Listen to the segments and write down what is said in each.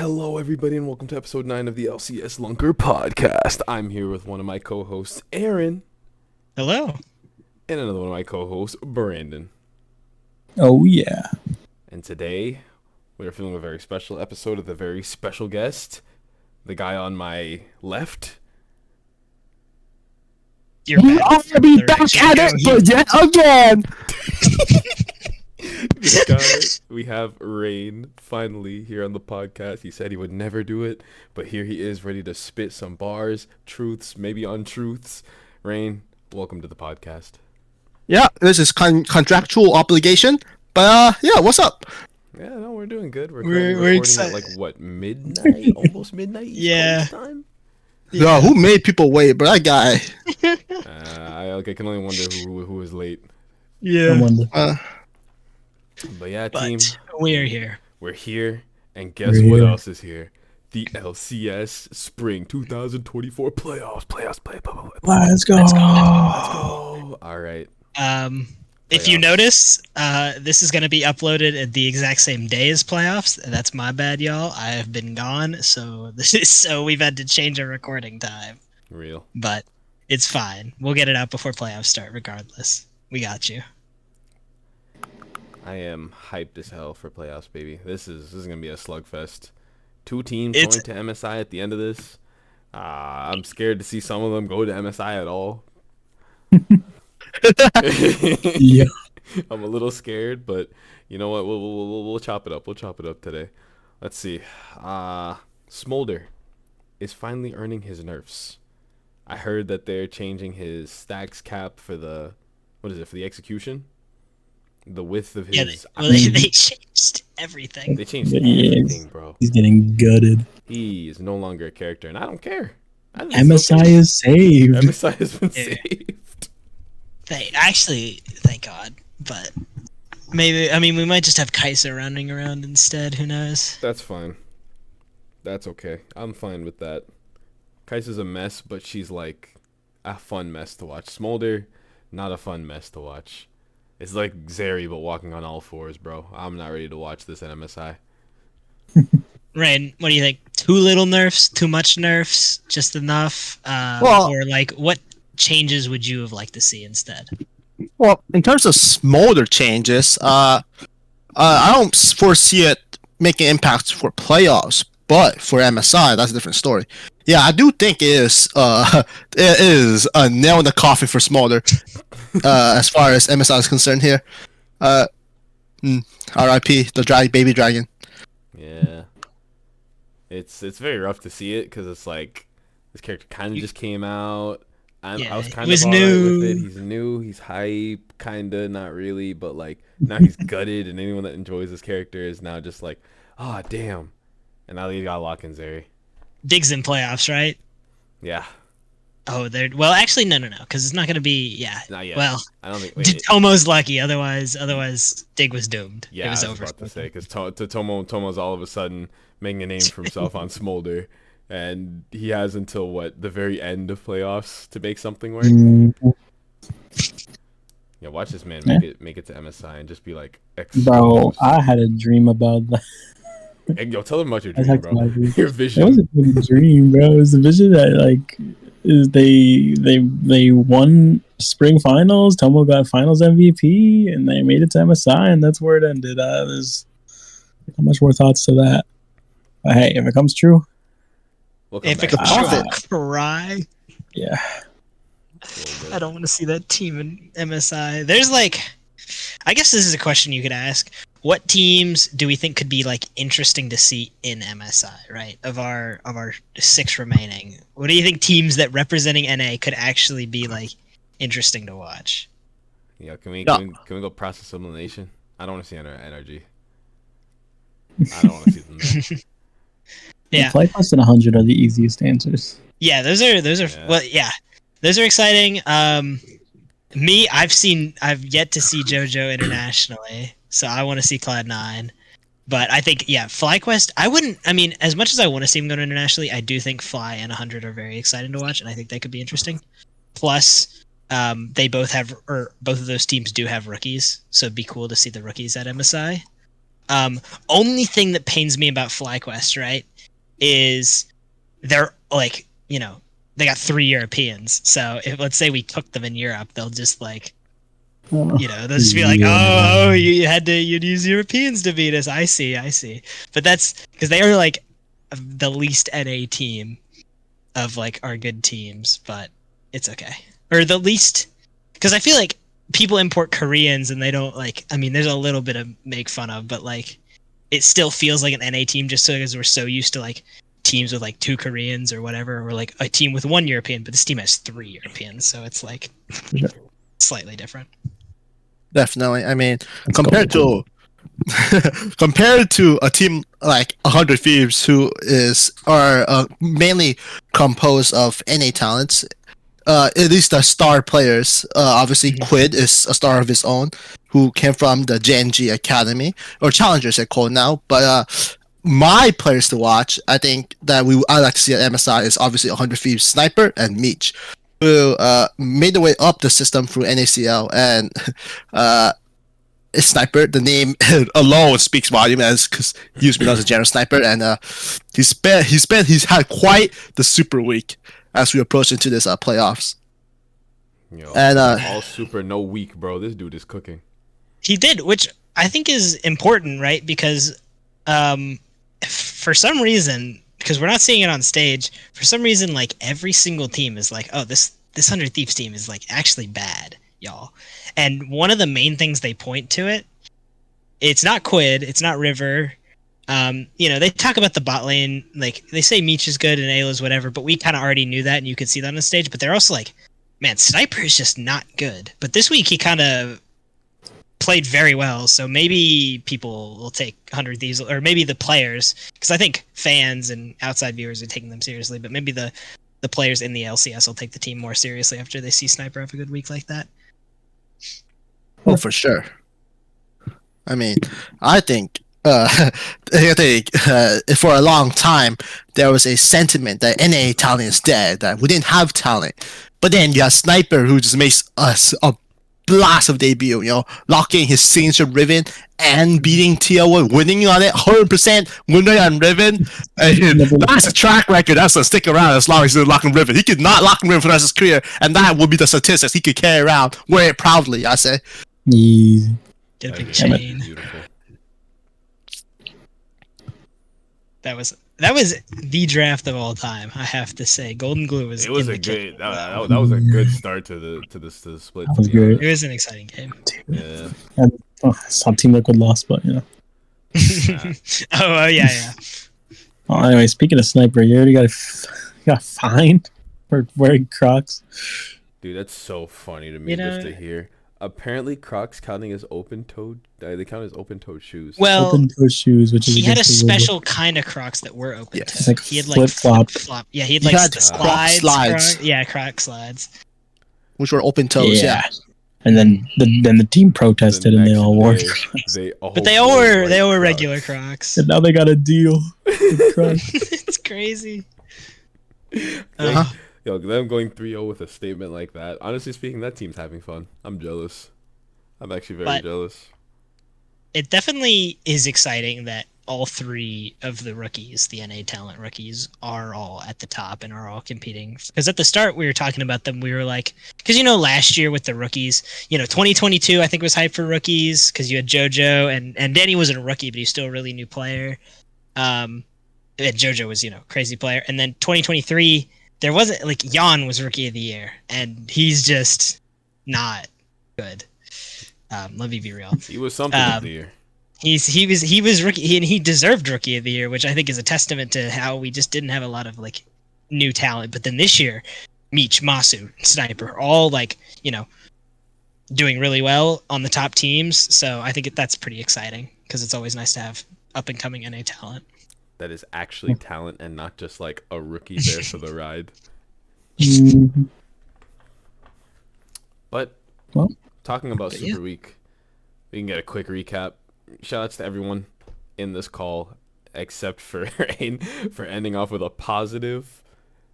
Hello, everybody, and welcome to episode 9 of the LCS Lunker Podcast. I'm here with one of my co-hosts, Ahren, Hello. and another one of my co-hosts, Brandon. Oh, yeah. And today, we are filming a very special episode with a very special guest, the guy on my left. You're You bad. are be back at it yet again! This guy, we have Rain, finally, here on the podcast. He said he would never do it, but here he is, ready to spit some bars, truths, maybe untruths. Rain, welcome to the podcast. Yeah, this is contractual obligation, but yeah, what's up? Yeah, no, we're doing good. We're We're recording excited. at like what, midnight? Almost midnight. East Yeah. Coast time. Yeah, who made people wait, but that guy. I can only wonder who was late. Yeah. But yeah, team, But we are here. we're here, and guess We're what here. else is here? The LCS Spring 2024 playoffs. Let's go. Let's go. All right. If you Playoffs. notice, this is going to be uploaded at the exact same day as playoffs. That's my bad, y'all. I have been gone, so we've had to change our recording time. Real. But it's fine. We'll get it out before playoffs start, regardless. We got you. I am hyped as hell for playoffs, baby. This is gonna be a slugfest. Two teams It's- going to MSI at the end of this. I'm scared to see some of them go to MSI at all. Yeah. I'm a little scared, but you know what? We'll chop it up. We'll chop it up today. Let's see. Smolder is finally earning his nerfs. I heard that they're changing his stacks cap for the for the execution. The width of his. Yeah, they changed everything. They changed Yes. everything, bro. He's getting gutted. He is no longer a character, and I don't care. I think it's MSI okay. is saved. MSI has been Yeah. saved. Thank God. But maybe, we might just have Kai'Sa running around instead. Who knows? That's fine. That's okay. I'm fine with that. Kai'Sa's a mess, but she's like a fun mess to watch. Smolder, not a fun mess to watch. It's like Zeri, but walking on all fours, bro. I'm not ready to watch this at MSI. Rain, what do you think? Too little nerfs? Too much nerfs? Just enough? Or like, what changes would you have liked to see instead? Well, in terms of smolder changes, I don't foresee it making impacts for playoffs, but for MSI, that's a different story. Yeah, I do think it is a nail in the coffin for smolder, as far as MSI is concerned here. R.I.P. the baby dragon. Yeah. It's very rough to see it because it's like this character kind of just came out. I was it kind was of alright new. with it. He's new. He's hype, kinda, not really, but like now he's gutted, and anyone that enjoys this character is now just like, oh damn. And now they got lock in Zeri. Diggs in playoffs, right? Yeah, Oh, they're well. Actually, no, because it's not going to be. Yeah. not yet. Well, I don't think. Wait, Tomo's lucky. Otherwise, Dig was doomed. yeah, it was I was over. about to say because Tomo's all of a sudden making a name for himself on Smolder, and he has until what, the very end of playoffs to make something work. Yeah, watch this man make it to MSI and just be like, Bro, exposed. I had a dream about that. Hey, yo, tell them about your I dream, had bro. my dream. Your It vision. wasn't even a dream, bro. It was a vision that is they won spring finals. Tomo got finals MVP, and they made it to MSI, and that's where it ended. There's not much more thoughts to that. But hey, if it comes true, We'll come If it back comes to true, that. I'll cry. yeah. I don't want to see that team in MSI. There's I guess this is a question you could ask. What teams do we think could be interesting to see in MSI? Right, of our 6 remaining, what do you think teams that representing NA could actually be interesting to watch? Yeah, can we go process elimination? I don't want to see energy. I don't want to see them there. Yeah. Play less than 100 are the easiest answers. Yeah, those are Yeah. well, yeah, those are exciting. I've yet to see JoJo internationally, so I want to see Cloud9. But I think, yeah, FlyQuest, as much as I want to see him go internationally, I do think Fly and 100 are very exciting to watch, and I think they could be interesting. Plus, they both of those teams do have rookies, so it'd be cool to see the rookies at MSI. Only thing that pains me about FlyQuest, right, is they're like, they got 3 Europeans. So if let's say we took them in Europe, they'll just like, they'll just be like, oh, you'd use Europeans to beat us. I see. But that's because they are like the least NA team of like our good teams, but it's okay. Or the least, because I feel like people import Koreans and they don't like, I mean, there's a little bit of make fun of, but like it still feels like an NA team just because we're so used to like teams with like 2 Koreans or whatever, or like a team with 1 European, but this team has 3 Europeans, so it's like slightly different. Definitely. I mean, compared to a team like 100 Thieves, who are mainly composed of NA talents, at least the star players. Obviously, Quid is a star of his own, who came from the JNG Academy, or Challengers they call it now. But my players to watch, I think that I like to see at MSI is obviously 100 Thieves Sniper and Meech, who made their way up the system through NACL, and Sniper, the name alone speaks volume, as because he used to be known as a general sniper, and he's had quite the super week as we approach into this playoffs. And all super, no weak, bro. This dude is cooking. He did, which I think is important, right? Because for some reason, because we're not seeing it on stage, for some reason, like every single team is like, oh, this 100 Thieves team is like actually bad, y'all. And one of the main things they point to it's not Quid, it's not River. They talk about the bot lane, like they say Meech is good and Ayla's whatever, but we kind of already knew that, and you could see that on the stage. But they're also like, man, Sniper is just not good. But this week he kind of played very well, so maybe people will take 100 Thieves, or maybe the players, because I think fans and outside viewers are taking them seriously, but maybe the players in the LCS will take the team more seriously after they see Sniper have a good week like that. Oh, for sure. I mean, I think for a long time there was a sentiment that NA talent is dead, that we didn't have talent. But then you have Sniper, who just makes us a blast of debut, locking his signature Riven and beating TL1, winning on it 100% win rate on Riven. That's a track record that's gonna stick around as long as he's locking Riven. He could not lock Riven for the rest of his career, and that would be the statistics he could carry around, wear it proudly, I say. Easy. Get a big chain. Beautiful. That was the draft of all time, I have to say. Golden Glue was. It was a good. That was a good start to the split. That was great. It was an exciting game. Yeah. And, some Team Liquid lost, but yeah. Well, anyway, speaking of Sniper, you already got fined for wearing Crocs. Dude, that's so funny to me just to hear. Apparently, Crocs counting as open-toed. They count as open-toed shoes. Well, open-toed shoes, which is he had a special kind of Crocs that were open-toed. Yes. Like he had like flip-flop. Yeah, he had like slides. Croc slides, which were open-toes. Yeah. And then the team protested, and they all wore Crocs. But they all were regular Crocs. And now they got a deal with Crocs. It's crazy. Yo, them going 3-0 with a statement like that. Honestly speaking, that team's having fun. I'm jealous. I'm actually very jealous. It definitely is exciting that all 3 of the rookies, the NA talent rookies, are all at the top and are all competing. Because at the start, we were talking about them. We were like, because last year with the rookies, 2022, I think was hype for rookies because you had JoJo and Danny wasn't a rookie, but he's still a really new player. And JoJo was, crazy player. And then 2023. There wasn't like Jan was rookie of the year, and he's just not good. Let me be real. He was something of the year. He was rookie, and he deserved rookie of the year, which I think is a testament to how we just didn't have a lot of like new talent. But then this year, Meech, Masu, Sniper, all like doing really well on the top teams. So I think that's pretty exciting because it's always nice to have up and coming NA talent. That is actually talent and not just like a rookie there for the ride. But talking about Super Week, we can get a quick recap. Shoutouts to everyone in this call except for Ahren for ending off with a positive.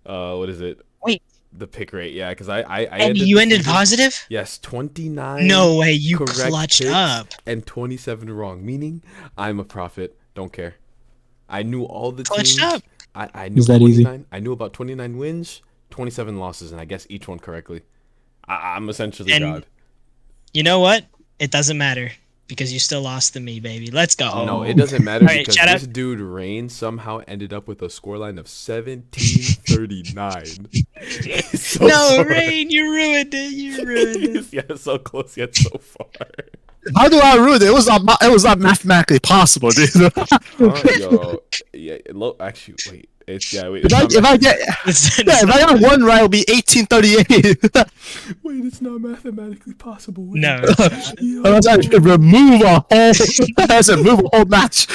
What is it? Wait, the pick rate. Yeah, because I And you ended positive? Yes, 29. No way, you correct clutched picks up. and 27 wrong. Meaning, I'm a prophet. Don't care. I knew all the Clutched teams. up. I knew Is that 29. easy? I knew about 29 wins, 27 losses, and I guess each one correctly. I'm essentially And God. you know what? It doesn't matter because you still lost to me, baby. Let's go. No, it doesn't matter All right, because shout this out- dude Rain somehow ended up with a scoreline of 1739. So No, far. Rain, you ruined it. You ruined it. Yeah, so close yet so far. How do I ruin it? It was not mathematically possible, dude. Yo, yeah. Actually, wait. Wait. If I get one right, it'll be 1838. Wait, it's not mathematically possible. Wait. No. Unless I could remove a whole match.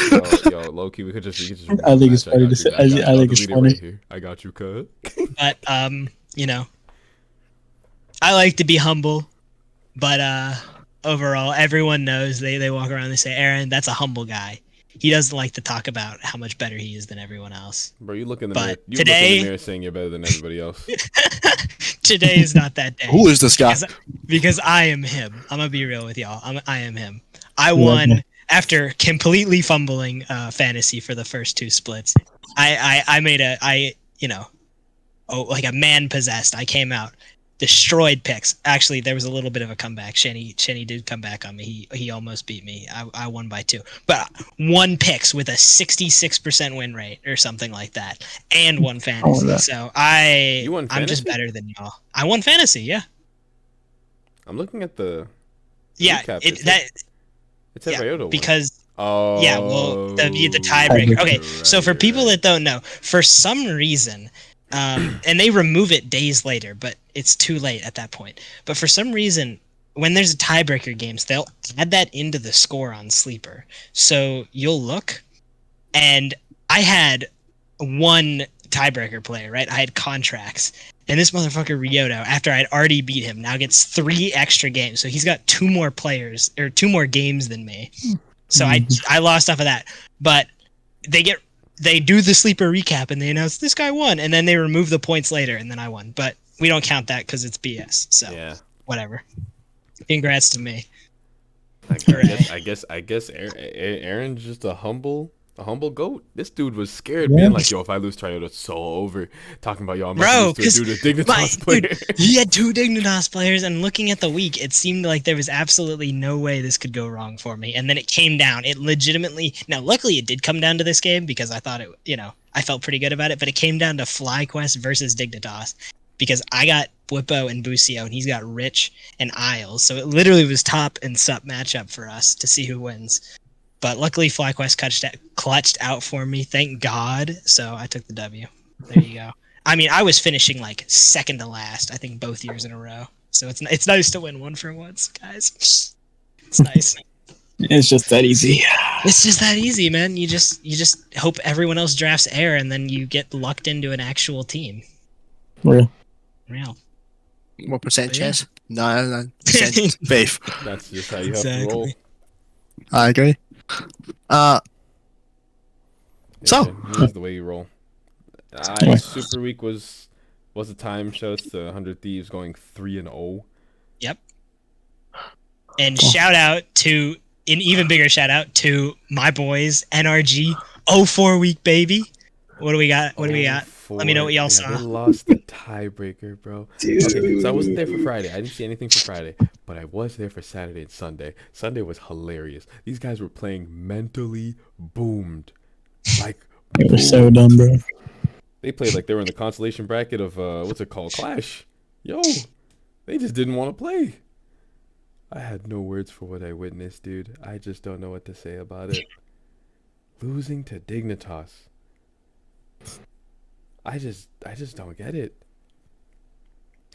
Yo, Loki, we could just. I think it's funny to say. I think it's funny. Right here. I got you, cuz. But you know, I like to be humble, but overall, everyone knows they walk around and they say, Ahren, that's a humble guy. He doesn't like to talk about how much better he is than everyone else. Bro, you look in the But mirror. You today- look in the mirror saying you're better than everybody else. Today is not that day. Who is this guy? Because I am him. I'm gonna be real with y'all. I am him. I won after completely fumbling fantasy for the first two splits. I made like a man possessed. I came out, destroyed picks. Actually, there was a little bit of a comeback. Shenny did come back on me. He almost beat me. I won by 2, but 1 picks with a 66% win rate or something like that, and 1 fantasy. that. So You won I'm just fantasy? better than y'all. I won fantasy. Yeah. I'm looking at the. Yeah. recap. It says Ryota won. because. Oh. Yeah, well, the tiebreaker. Okay, Right, so for people right. that don't know, for some reason, and they remove it days later, but it's too late at that point. But for some reason, when there's a tiebreaker games, they'll add that into the score on Sleeper. So you'll look, and I had 1 tiebreaker player, right? I had contracts. And this motherfucker Ryota, after I'd already beat him, now gets 3 extra games. So he's got 2 more players or 2 more games than me. So I lost off of that. But they do the Sleeper recap and they announce this guy won, and then they remove the points later, and then I won. But we don't count that because it's BS. So Yeah. whatever. Congrats to me. I guess Aaron's just a humble goat. This dude was scared, being like, "Yo, if I lose Tirades, it's so over." Talking about, "Yo, I'm Bro, about to lose to a dude, a Dignitas player." He had 2 Dignitas players, and looking at the week, it seemed like there was absolutely no way this could go wrong for me. And then it came down. It legitimately. Now, luckily, it did come down to this game because I thought I felt pretty good about it. But it came down to FlyQuest versus Dignitas because I got Bwippo and Busio, and he's got Rich and Isles. So it literally was top and sup matchup for us to see who wins. But luckily, FlyQuest clutched out for me. Thank God. So I took the W. There you go. I mean, I was finishing like second to last, I think, both years in a row. So it's nice to win one for once, guys. It's nice. It's just that easy. It's just that easy, man. You just hope everyone else drafts air, and then you get lucked into an actual team. Real. What percent But yeah. chance? 99% faith. That's just how you have to roll. Exactly. I agree. So- Here's the way you roll. Yeah. Super Week was a time. Shouts to 100 Thieves going 3-0. Yep. And shout out to an even bigger shout out to my boys NRG 04 week baby. What do we got? What do we got? Let me know what y'all saw. They lost the tiebreaker, bro. Okay, so I wasn't there for Friday. I didn't see anything for Friday, but I was there for Saturday and Sunday. Sunday was hilarious. These guys were playing mentally boomed. Like, They were so dumb, bro. they played like they were in the consolation bracket of what's it called, Clash. Yo, they just didn't want to play. I had no words for what I witnessed, dude. I just don't know what to say about it. Losing to Dignitas. I just don't get it.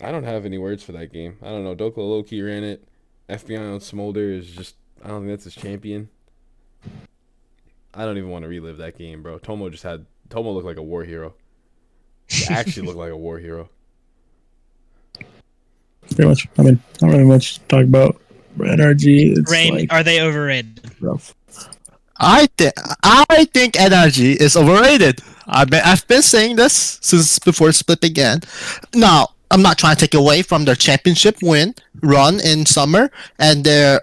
I don't have any words for that game. I don't know. Dokla low-key ran it. FBI on Smolder is just, I don't think that's his champion. I don't even want to relive that game, bro. Tomo looked like a war hero. He actually looked like a war hero. Pretty much. I mean, not really much to talk about. NRG, it's Rain, like are they overrated? rough. I think energy is overrated. I've been saying this since before split began. Now, I'm not trying to take away from their championship win run in summer and their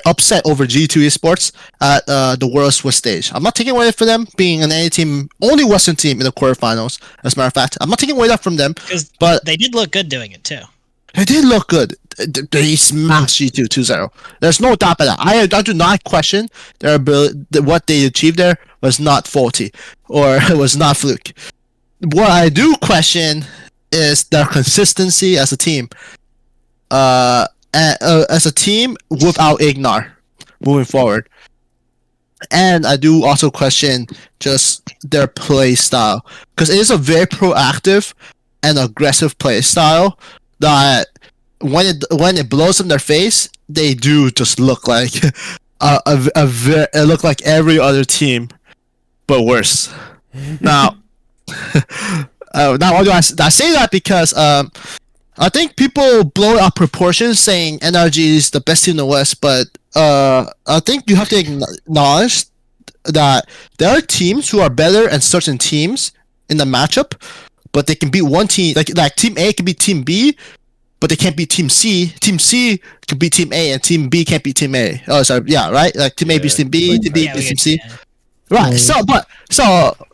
upset over G2 Esports at the World Swiss stage. I'm not taking away from them being an A team, only Western team in the quarterfinals. As a matter of fact, I'm not taking away that from them. But they did look good doing it too. They did look good. They smashed G2 2-0. There's no doubt about that. I do not question their ability. What they achieved there was not faulty or it was not fluke. What I do question is their consistency as a team. As a team without Ignar moving forward. And I do also question just their play style. Because it is a very proactive and aggressive play style that when it blows in their face, they do just look like it look like every other team, but worse. Now, now why do I say that? Because I think people blow out proportions saying NRG is the best team in the West, but I think you have to acknowledge that there are teams who are better than certain teams in the matchup, but they can beat one team. Like Team A can beat Team B, but they can't beat Team C. Team C can beat Team A, and Team B can't beat Team A. Oh, sorry, yeah, right. Like Team A beats Team B, Team B beats Team C. Right. So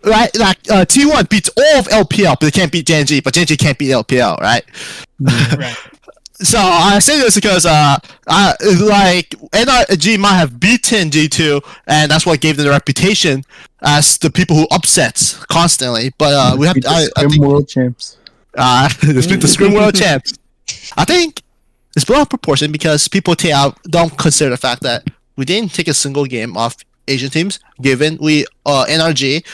right, like T1 beats all of LPL, but they can't beat Genji, but Genji can't beat LPL, right? Right. So I say this because like NRG might have beaten G2, and that's what gave them the reputation as the people who upsets constantly. But we have I think world champs. It's been the Scrim World champs. I think it's blown out of proportion because people don't consider the fact that we didn't take a single game off Asian teams. Given we NRG,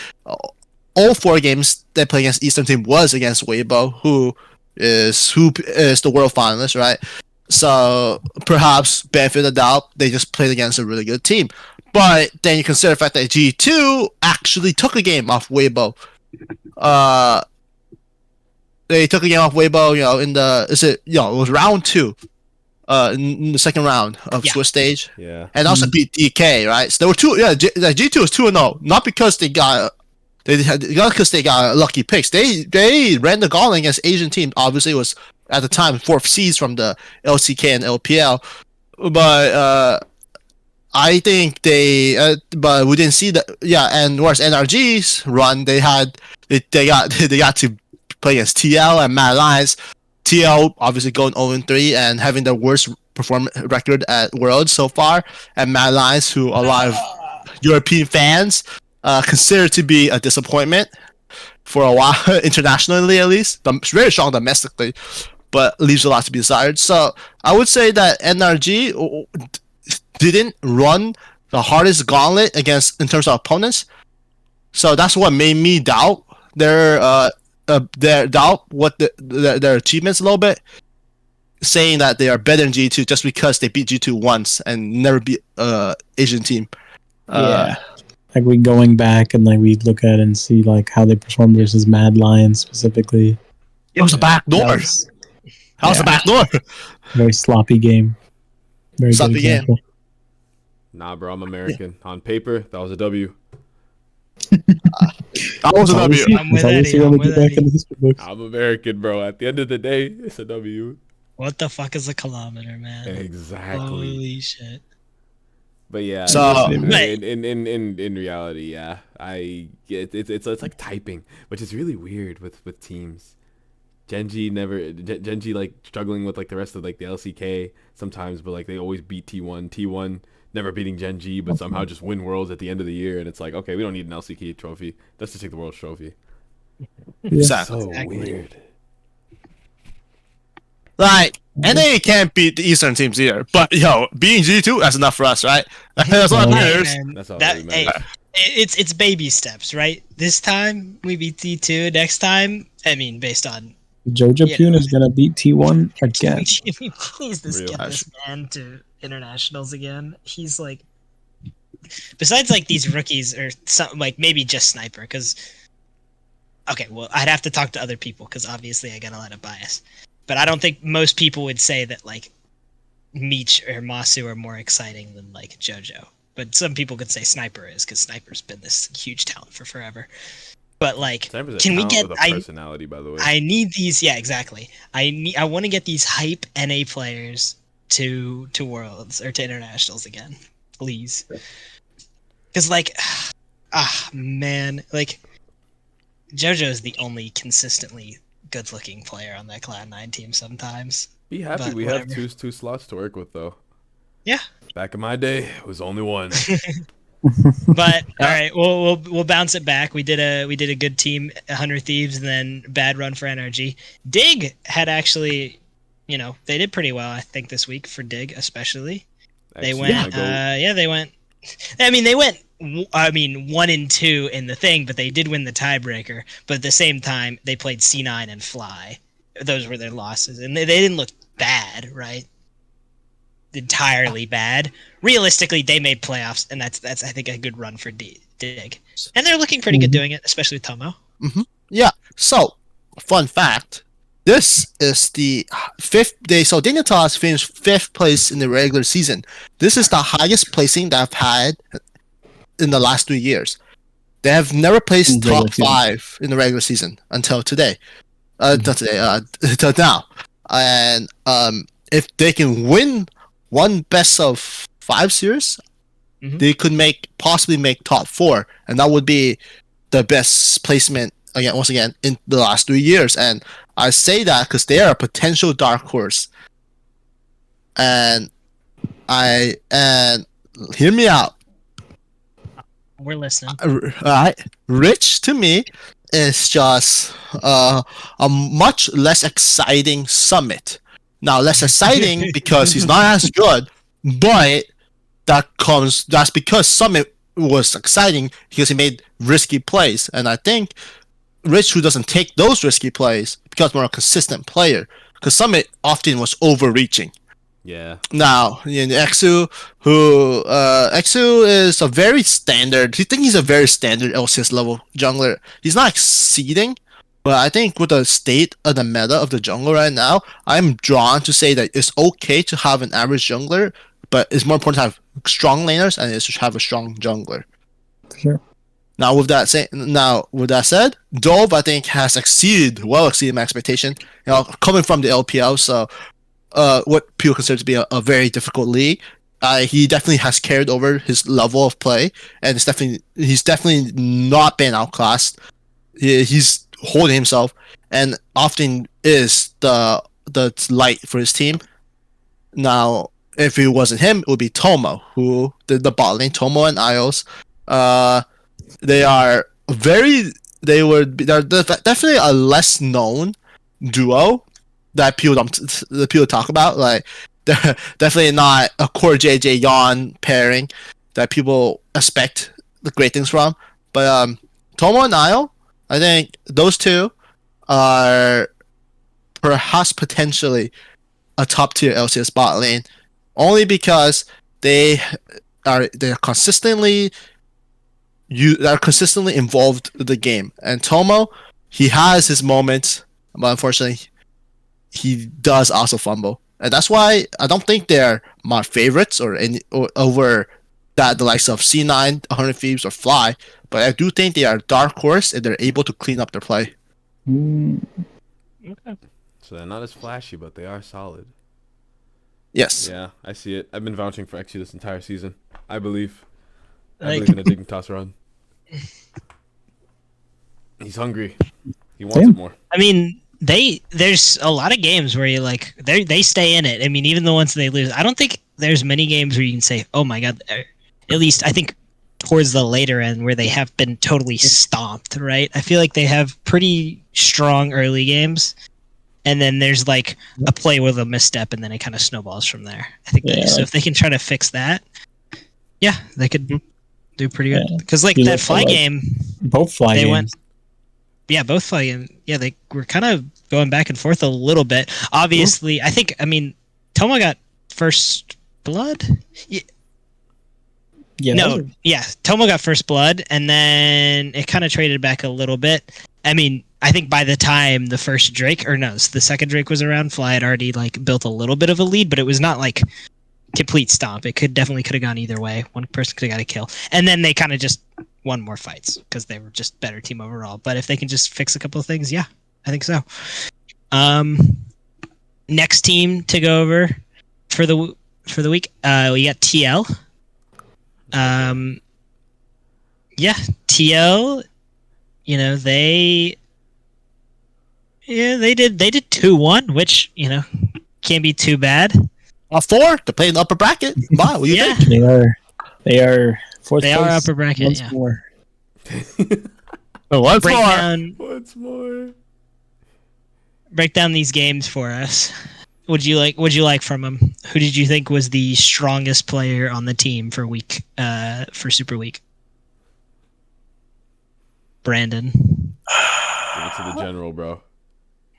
all 4 games they played against Eastern team was against Weibo, who is the world finalist, right? So perhaps benefit of the doubt, they just played against a really good team. But then you consider the fact that G2 actually took a game off Weibo. They took a game off Weibo, it was round 2. In the second round of Swiss stage. Yeah. And also beat DK, right? So there were 2 G2 was 2-0, not because they got lucky picks. They ran the gauntlet against Asian team. Obviously, it was at the time 4th seeds from the LCK and LPL, but I think but we didn't see that. Yeah, and whereas NRG's run, they got to play against TL and Mad Lions. TL obviously going 0-3 and having the worst performance record at Worlds so far, and Mad Lions, who a lot of European fans consider to be a disappointment for a while, internationally at least. Very strong domestically, but leaves a lot to be desired. So I would say that NRG didn't run the hardest gauntlet in terms of opponents. So that's what made me doubt their achievements a little bit, saying that they are better than G2 just because they beat G2 once and never beat Asian team. Like we going back and like we look at it and see like how they performed versus Mad Lions specifically. It was a backdoor. That was a backdoor. Very sloppy game. Very sloppy game. Nah, bro, I'm American. On paper, that was a W. That was a W. I'm with Eddy. I'm American, bro. At the end of the day, it's a W. What the fuck is a kilometer, man? Exactly. Holy shit. But yeah, so in reality, yeah, it's like typing, which is really weird with teams. Genji like struggling with like the rest of like the LCK sometimes, but like they always beat T1 never beating Genji, but somehow just win Worlds at the end of the year, and it's like, okay, we don't need an LCK trophy, let's just take the Worlds trophy. Exactly. So weird. Like, NA can't beat the Eastern teams either, but beating G2, that's enough for us, right? That's all that matters. That's all that really matters. It's baby steps, right? This time we beat T2. Next time, I mean, based on Jojo Pune is gonna beat T1 again. Can we please get this man to internationals again? He's like, besides like these rookies or something, like maybe just Sniper, because okay, well I'd have to talk to other people because obviously I got a lot of bias, but I don't think most people would say that like Meech or Masu are more exciting than like Jojo. But some people could say Sniper is because Sniper's been this huge talent for forever. But like, Cyber's a can we talent get? with a personality, by the way. I need these. Yeah, exactly. I want to get these hype NA players to Worlds or to internationals again, please. Because like, man, like JoJo's the only consistently good-looking player on that Cloud9 team. Sometimes. Be happy But we whatever. have two slots to work with though. Yeah. Back in my day, it was only one. But all right, we'll bounce it back. We did a good team, 100 Thieves, and then bad run for NRG. Dig had actually, they did pretty well, I think, this week for Dig especially. They went, they went. I mean, they went. 1-2 in the thing, but they did win the tiebreaker. But at the same time, they played C9 and Fly. Those were their losses, and they didn't look bad, right? Entirely bad. Realistically, they made playoffs, and that's I think a good run for Dig, and they're looking pretty good doing it, especially with Tomo. Mm-hmm. Yeah. So, fun fact: this is the 5th day. So Dignitas finished 5th place in the regular season. This is the highest placing that I've had in the last 3 years. They have never placed top 5 in the regular season until today. Until now. And if they can win one best of 5 series, they could possibly make top 4, and that would be the best placement once again in the last 3 years. And I say that because they are a potential dark horse. And hear me out. We're listening. Rich to me is just a much less exciting Summit. Now, less exciting because he's not as good, but that's because Summit was exciting because he made risky plays. And I think Rich, who doesn't take those risky plays, becomes more a consistent player because Summit often was overreaching. Yeah. Now, Exu, Exu is a very standard. He's a very standard LCS level jungler. He's not exceeding, but I think with the state of the meta of the jungler right now, I'm drawn to say that it's okay to have an average jungler, but it's more important to have strong laners and it's to have a strong jungler. Sure. Now, with that said, Dove I think has exceeded my expectation. Coming from the LPL, so. What people consider to be a very difficult league. He definitely has carried over his level of play, and he's definitely not been outclassed. He's holding himself, and often is the light for his team. Now, if it wasn't him, it would be Tomo, who did the bot lane. Tomo and Ios, they're definitely a less known duo that people talk about. Like, they're definitely not a core JJ Yon pairing that people expect the great things from. But Tomo and Isle, I think those two are perhaps potentially a top tier LCS bot lane, only because they're consistently involved with the game. And Tomo, he has his moments, but unfortunately, he does also fumble, and that's why I don't think they're my favorites or over the likes of C9, 100 Thieves, or Fly. But I do think they are dark horse and they're able to clean up their play. Okay. So they're not as flashy, but they are solid. Yes. Yeah, I see it. I've been vouching for XU this entire season. I believe in a Dignitas run. He's hungry. He wants it more. I mean, there's a lot of games where you they stay in it. I mean, even the ones they lose, I don't think there's many games where you can say, oh my god, at least I think towards the later end where they have been totally stomped, right? I feel like they have pretty strong early games, and then there's like a play with a misstep, and then it kind of snowballs from there. I think so if they can try to fix that, yeah, they could do pretty good. Because that Fly game, both Fly games. Went. Yeah, both Fly games. Yeah, they were kind of going back and forth a little bit. Obviously, Tomo got first blood. Tomo got first blood, and then it kind of traded back a little bit. I mean, I think by the time the second Drake was around, Fly had already built a little bit of a lead, but it was not complete stomp. It definitely could have gone either way. One person could have got a kill, and then they kind of just won more fights because they were just better team overall. But if they can just fix a couple of things, yeah, I think so. Next team to go over for the week, we got TL. Yeah, TL. You know, they did 2-1, which can't be too bad. 4 to play in the upper bracket. Wow, what do you Yeah. think? They are fourth They place. are upper bracket. Once Yeah. more. Once Break more. down What's more? these games for us. What'd you like from them? Who did you think was the strongest player on the team for Super Week? Brandon. Give it to the general, bro.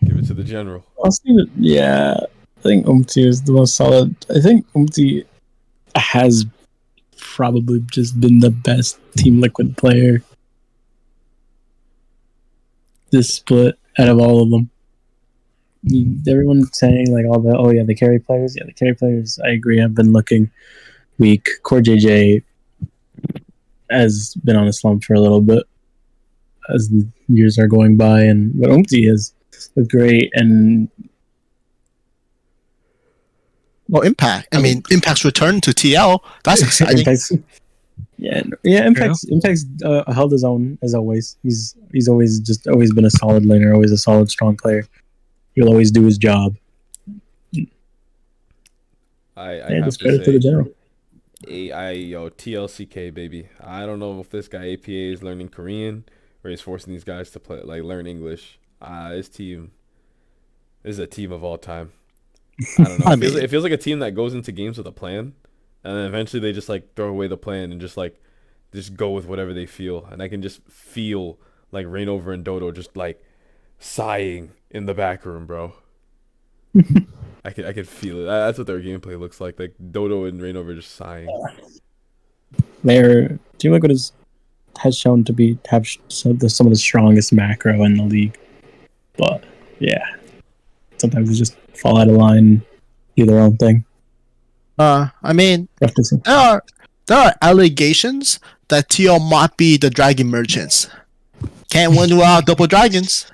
Give it to the general. Yeah, I think Umti is the most solid. I think Umti has probably just been the best Team Liquid player this split out of all of them. Everyone's saying like the carry players. Yeah, the carry players, I agree, have been looking weak. Core JJ has been on a slump for a little bit as the years are going by, but Umti has looked great. And Well, Impact. I mean, Impact's return to TL. That's exciting. Impact's held his own as always. He's always been a solid laner, always a solid, strong player. He'll always do his job. I have just to credit to say, the general. TLCK baby. I don't know if this guy APA is learning Korean or he's forcing these guys to learn English. This team is a team of all time. I don't know. It feels like a team that goes into games with a plan, and then eventually they just throw away the plan and just go with whatever they feel. And I can just feel Rainover and Dodo just sighing in the back room, bro. I can feel it. That's what their gameplay looks like. Dodo and Rainover just sighing. Their Team Liquid has shown to have some of the strongest macro in the league, but yeah, sometimes they just fall out of line, do their own thing. I mean, there are allegations that TL might be the Dragon Merchants. Can't win without double dragons.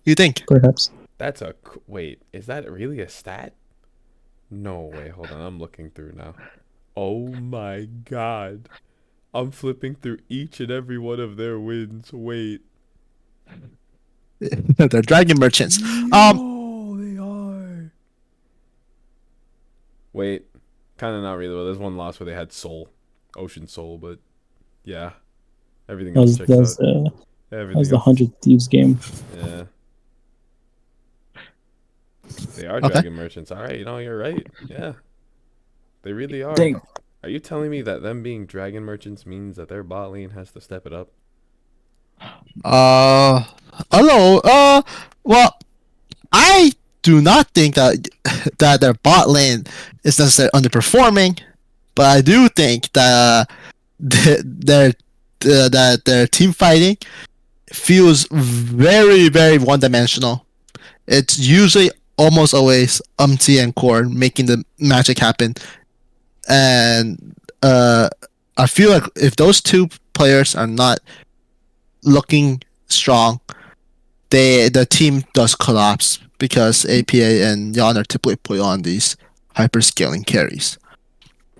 You think? Perhaps. That's wait. Is that really a stat? No way. Hold on. I'm looking through now. Oh my god. I'm flipping through each and every one of their wins. Wait. They're Dragon Merchants. No, they are. Wait. Kind of not really. Well, there's one loss where they had Ocean Soul, but yeah. Everything else checks out. That was the 100 Thieves game. Yeah. They are Dragon Merchants. All right, you're right. Yeah. They really are. Dang. Are you telling me that them being Dragon Merchants means that their bot lane has to step it up? Hello. Well, I do not think that their bot lane is necessarily underperforming, but I do think that their team fighting feels very, very one-dimensional. It's usually almost always Umti and Core making the magic happen, and I feel like if those two players are not looking strong, the team does collapse because APA and Yan are typically put on these hyper scaling carries.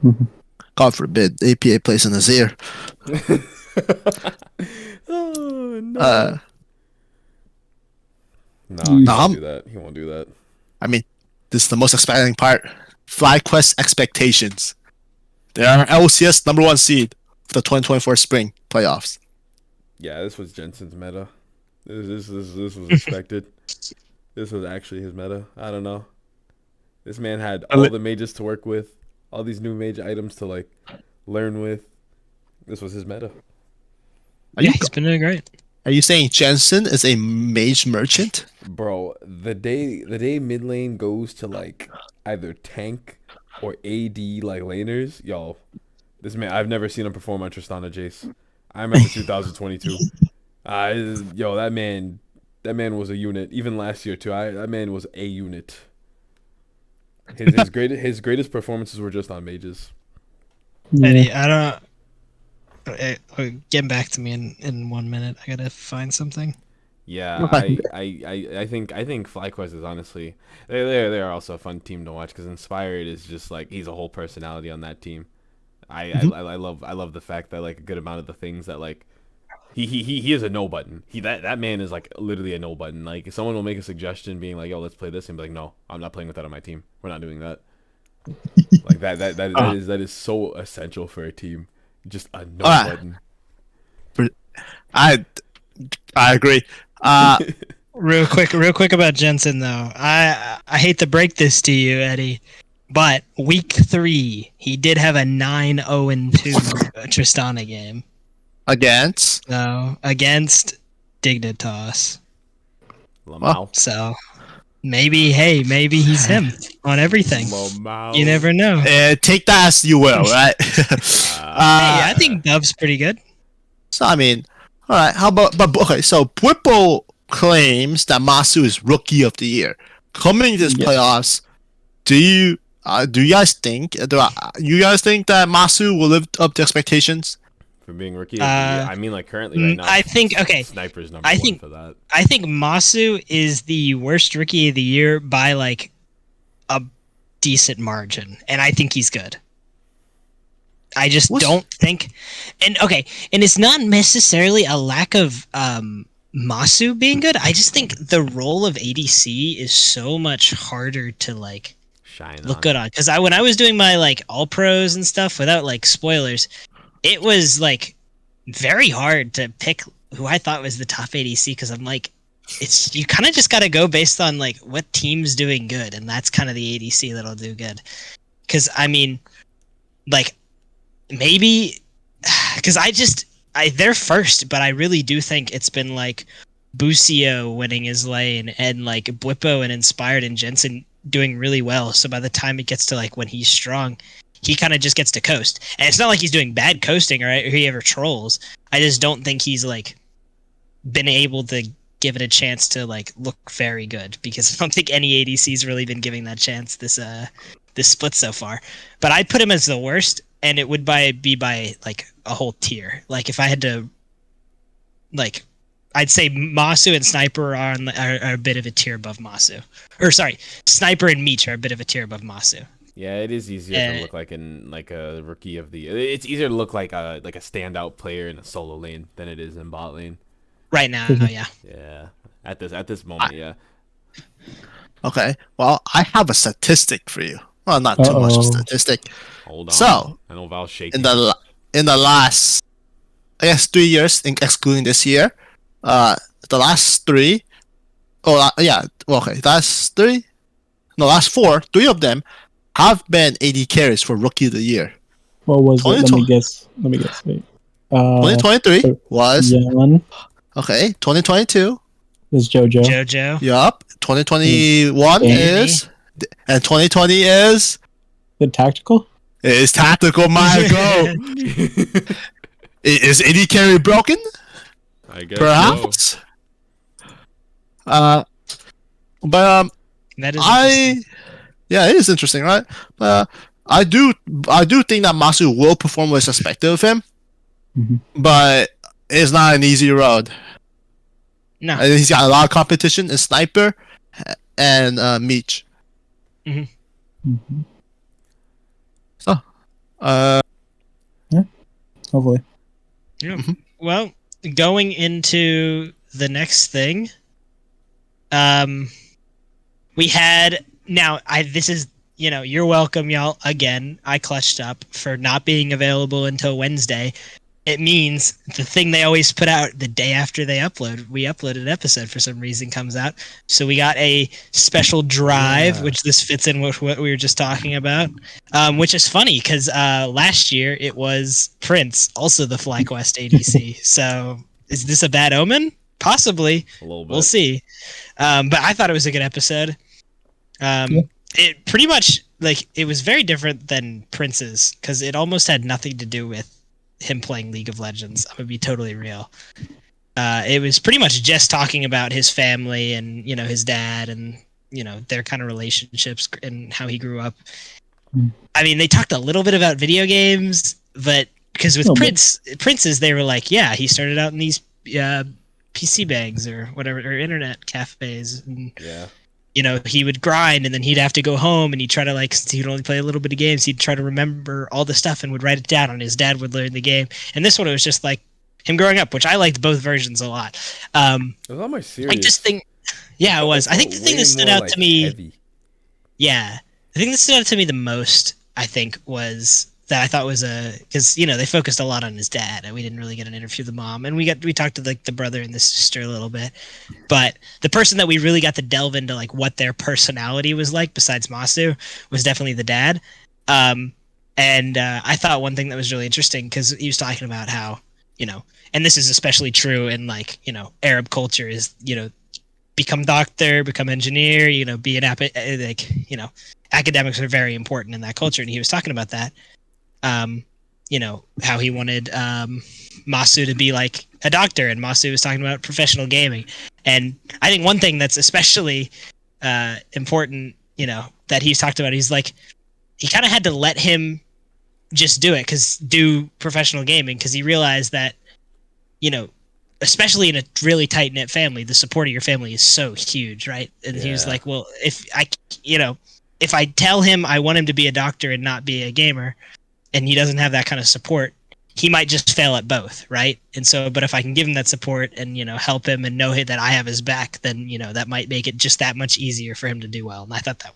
Mm-hmm. God forbid APA plays in Azir. Oh no! No, he won't do that. He won't do that. I mean, this is the most exciting part. FlyQuest expectations. They are LCS #1 seed for the 2024 spring playoffs. Yeah, this was Jensen's meta. This was expected. This was actually his meta. I don't know. This man had all the mages to work with, all these new mage items to learn with. This was his meta. He's been doing great. Are you saying Jensen is a mage merchant? Bro, the day mid lane goes to either tank or AD laners, yo, this man, I've never seen him perform on Tristana Jace. I remember 2022. Yo, that man was a unit. Even last year too. That man was a unit. His greatest performances were just on mages. Eddy, I don't. Get back to me in 1 minute. I gotta find something. Yeah, Okay. I think FlyQuest is honestly they're also a fun team to watch because Inspired is just like he's a whole personality on that team. I love the fact that like a good amount of the things that like he is a no button. That man is like literally a no button. Like if someone will make a suggestion being like, "Yo, let's play this," and be like, "No, I'm not playing with that on my team. We're not doing that." Like that is so essential for a team. Just a no button. I agree. Real quick about Jensen though. I hate to break this to you, Eddie, but week 3 he did have a 9-0-2 Tristana game. Against? No, against Dignitas. Lamau. So maybe he's him on everything. Lamau. You never know. Take that as you will, right? Hey, I think Dub's pretty good. So I mean, all right. How about? But okay. So Whipple claims that Masu is Rookie of the Year coming to this playoffs. Do you guys think that Masu will live up to expectations? For being Rookie of the Year. I mean, like currently right now. I think Sniper's number one for that. I think Masu is the worst Rookie of the Year by like a decent margin, and I think he's good. I just don't think, and it's not necessarily a lack of Masu being good. I just think the role of ADC is so much harder to like look good on. Because when I was doing my like all pros and stuff without like spoilers, it was like very hard to pick who I thought was the top ADC. Because I'm like, you kind of just got to go based on like what team's doing good, and that's kind of the ADC that'll do good. Because I mean, like. Maybe because they're first, but I really do think it's been like Busio winning his lane and like Blippo and Inspired and Jensen doing really well. So by the time it gets to like when he's strong, he kind of just gets to coast. And it's not like he's doing bad coasting or he ever trolls. I just don't think he's like been able to give it a chance to like look very good because I don't think any ADC's really been giving that chance this split so far. But I'd put him as the worst. And it would be by like a whole tier. Like if I had to, like, I'd say Masu and Sniper are a bit of a tier above Masu. Or sorry, Sniper and Meech are a bit of a tier above Masu. Yeah, it is easier to look like a Rookie of the Year. It's easier to look like a standout player in a solo lane than it is in bot lane. Right now, yeah. Yeah, at this moment, yeah. Okay, well, I have a statistic for you. Well, not too much of a statistic. Hold on. So, I know Val's shaking. In the last, I guess 3 years, excluding this year, the last 3. Oh, yeah. Well, okay, last 3. No, last 4. 3 of them have been AD carries for Rookie of the Year. What was it? Let me guess. Wait. 2023 was Yan. Okay. 2022 is JoJo. JoJo. Yup. 2021 is. And 2020 is the tactical. It is tactical. My go. Is AD carry broken? I guess perhaps. So. But yeah, it is interesting, right? I do think that Masu will perform what's expected of him, but it's not an easy road. No, and he's got a lot of competition in Sniper and Meech. So, yeah, hopefully. Yeah. Well, going into the next thing, we had this is you're welcome, y'all. Again, I clutched up for not being available until Wednesday. It means the thing they always put out the day after we uploaded an episode for some reason comes out. So we got a special drive, which this fits in with what we were just talking about, which is funny because last year it was Prince, also the FlyQuest ADC. So is this a bad omen? Possibly. A little bit. We'll see. But I thought it was a good episode. It pretty much it was very different than Prince's because it almost had nothing to do with him playing League of Legends. I'm gonna be totally real. It was pretty much just talking about his family and his dad and their kind of relationships and how he grew up. I mean, they talked a little bit about video games, but because with No, but- Prince's, they were like, yeah, he started out in these PC bags or whatever, or internet cafes, and Yeah. you know, he would grind and then he'd have to go home and he'd try to, like, since he'd only play a little bit of games, he'd try to remember all the stuff and would write it down, and his dad would learn the game. And this one, it was just like him growing up, which I liked both versions a lot. It was on my serious. I just think, yeah, it was. I think the thing that stood out to me, Heavy. yeah, the thing that stood out to me the most, I think, was that I thought was because, you know, they focused a lot on his dad, and we didn't really get an interview with the mom, and we talked to like the brother and the sister a little bit, but the person that we really got to delve into like what their personality was like besides Masu was definitely the dad. And I thought one thing that was really interesting, because he was talking about how, you know, and this is especially true in, like, you know, Arab culture, is, you know, become doctor, become engineer, you know, be an like, you know, academics are very important in that culture, and he was talking about that. You know, how he wanted Masu to be like a doctor, and Masu was talking about professional gaming. And I think one thing that's especially important, you know, that he's talked about, he's like, he kind of had to let him just do professional gaming, because he realized that, you know, especially in a really tight-knit family, the support of your family is so huge, right? And he was like, well, if I tell him I want him to be a doctor and not be a gamer, and he doesn't have that kind of support, he might just fail at both, right? And so, but if I can give him that support and, you know, help him and know that I have his back, then, you know, that might make it just that much easier for him to do well. And I thought that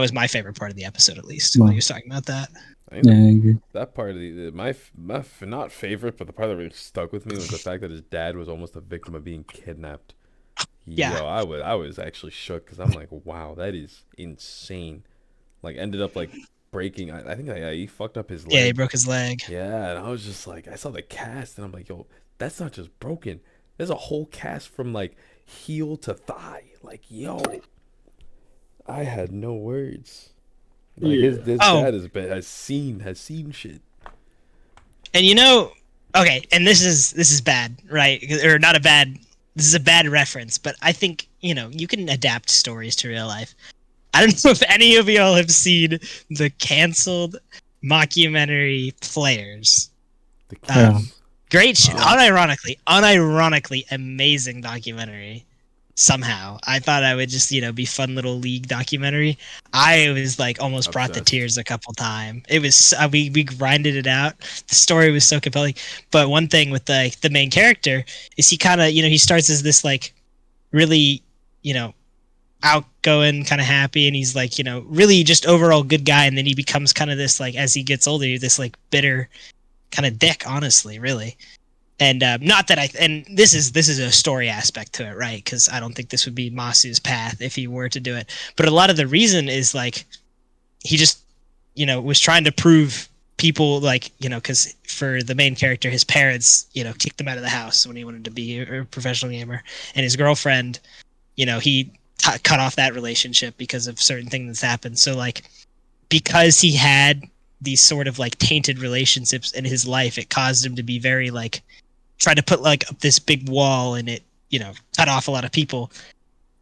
was my favorite part of the episode, at least, when he was talking about that. I think Yeah, I agree. that part of my not favorite, but the part that really stuck with me was the fact that his dad was almost a victim of being kidnapped. Yeah. Yo, I was actually shook, because I'm like, wow, that is insane. Like, ended up like breaking. I think he fucked up his leg. Yeah, he broke his leg. Yeah, and I was just like, I saw the cast, and I'm like, yo, that's not just broken. There's a whole cast from like heel to thigh. Like, yo, I had no words. Like, his dad has seen shit. And, you know, okay, and this is bad, right? Or not a bad. This is a bad reference, but I think, you know, you can adapt stories to real life. I don't know if any of y'all have seen the canceled mockumentary Players. Great shit. Unironically amazing documentary. Somehow I thought I would just, you know, be fun little league documentary. I was like almost brought to tears a couple times. It was we grinded it out. The story was so compelling. But one thing with the main character is he kind of, you know, he starts as this like really, you know, outgoing, kind of happy, and he's like, you know, really just overall good guy, and then he becomes kind of this, like, as he gets older, this like bitter kind of dick, honestly, really. And not that and this is a story aspect to it, right? Because I don't think this would be Masu's path if he were to do it. But a lot of the reason is like he just, you know, was trying to prove people, like, you know, because for the main character, his parents, you know, kicked him out of the house when he wanted to be a professional gamer, and his girlfriend, you know, he cut off that relationship because of certain things that's happened. So like, because he had these sort of like tainted relationships in his life, it caused him to be very like try to put like up this big wall, and it, you know, cut off a lot of people.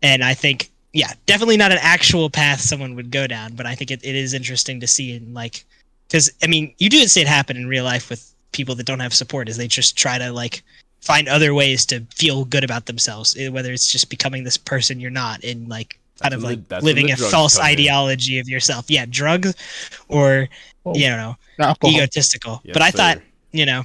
And I think, yeah, definitely not an actual path someone would go down, but I think it is interesting to see, in like, because I mean, you do see it happen in real life with people that don't have support, is they just try to like find other ways to feel good about themselves, whether it's just becoming this person you're not, and like kind of like living a false ideology of yourself. Yeah, drugs, or you know, egotistical. Yes, but I sir. thought, you know,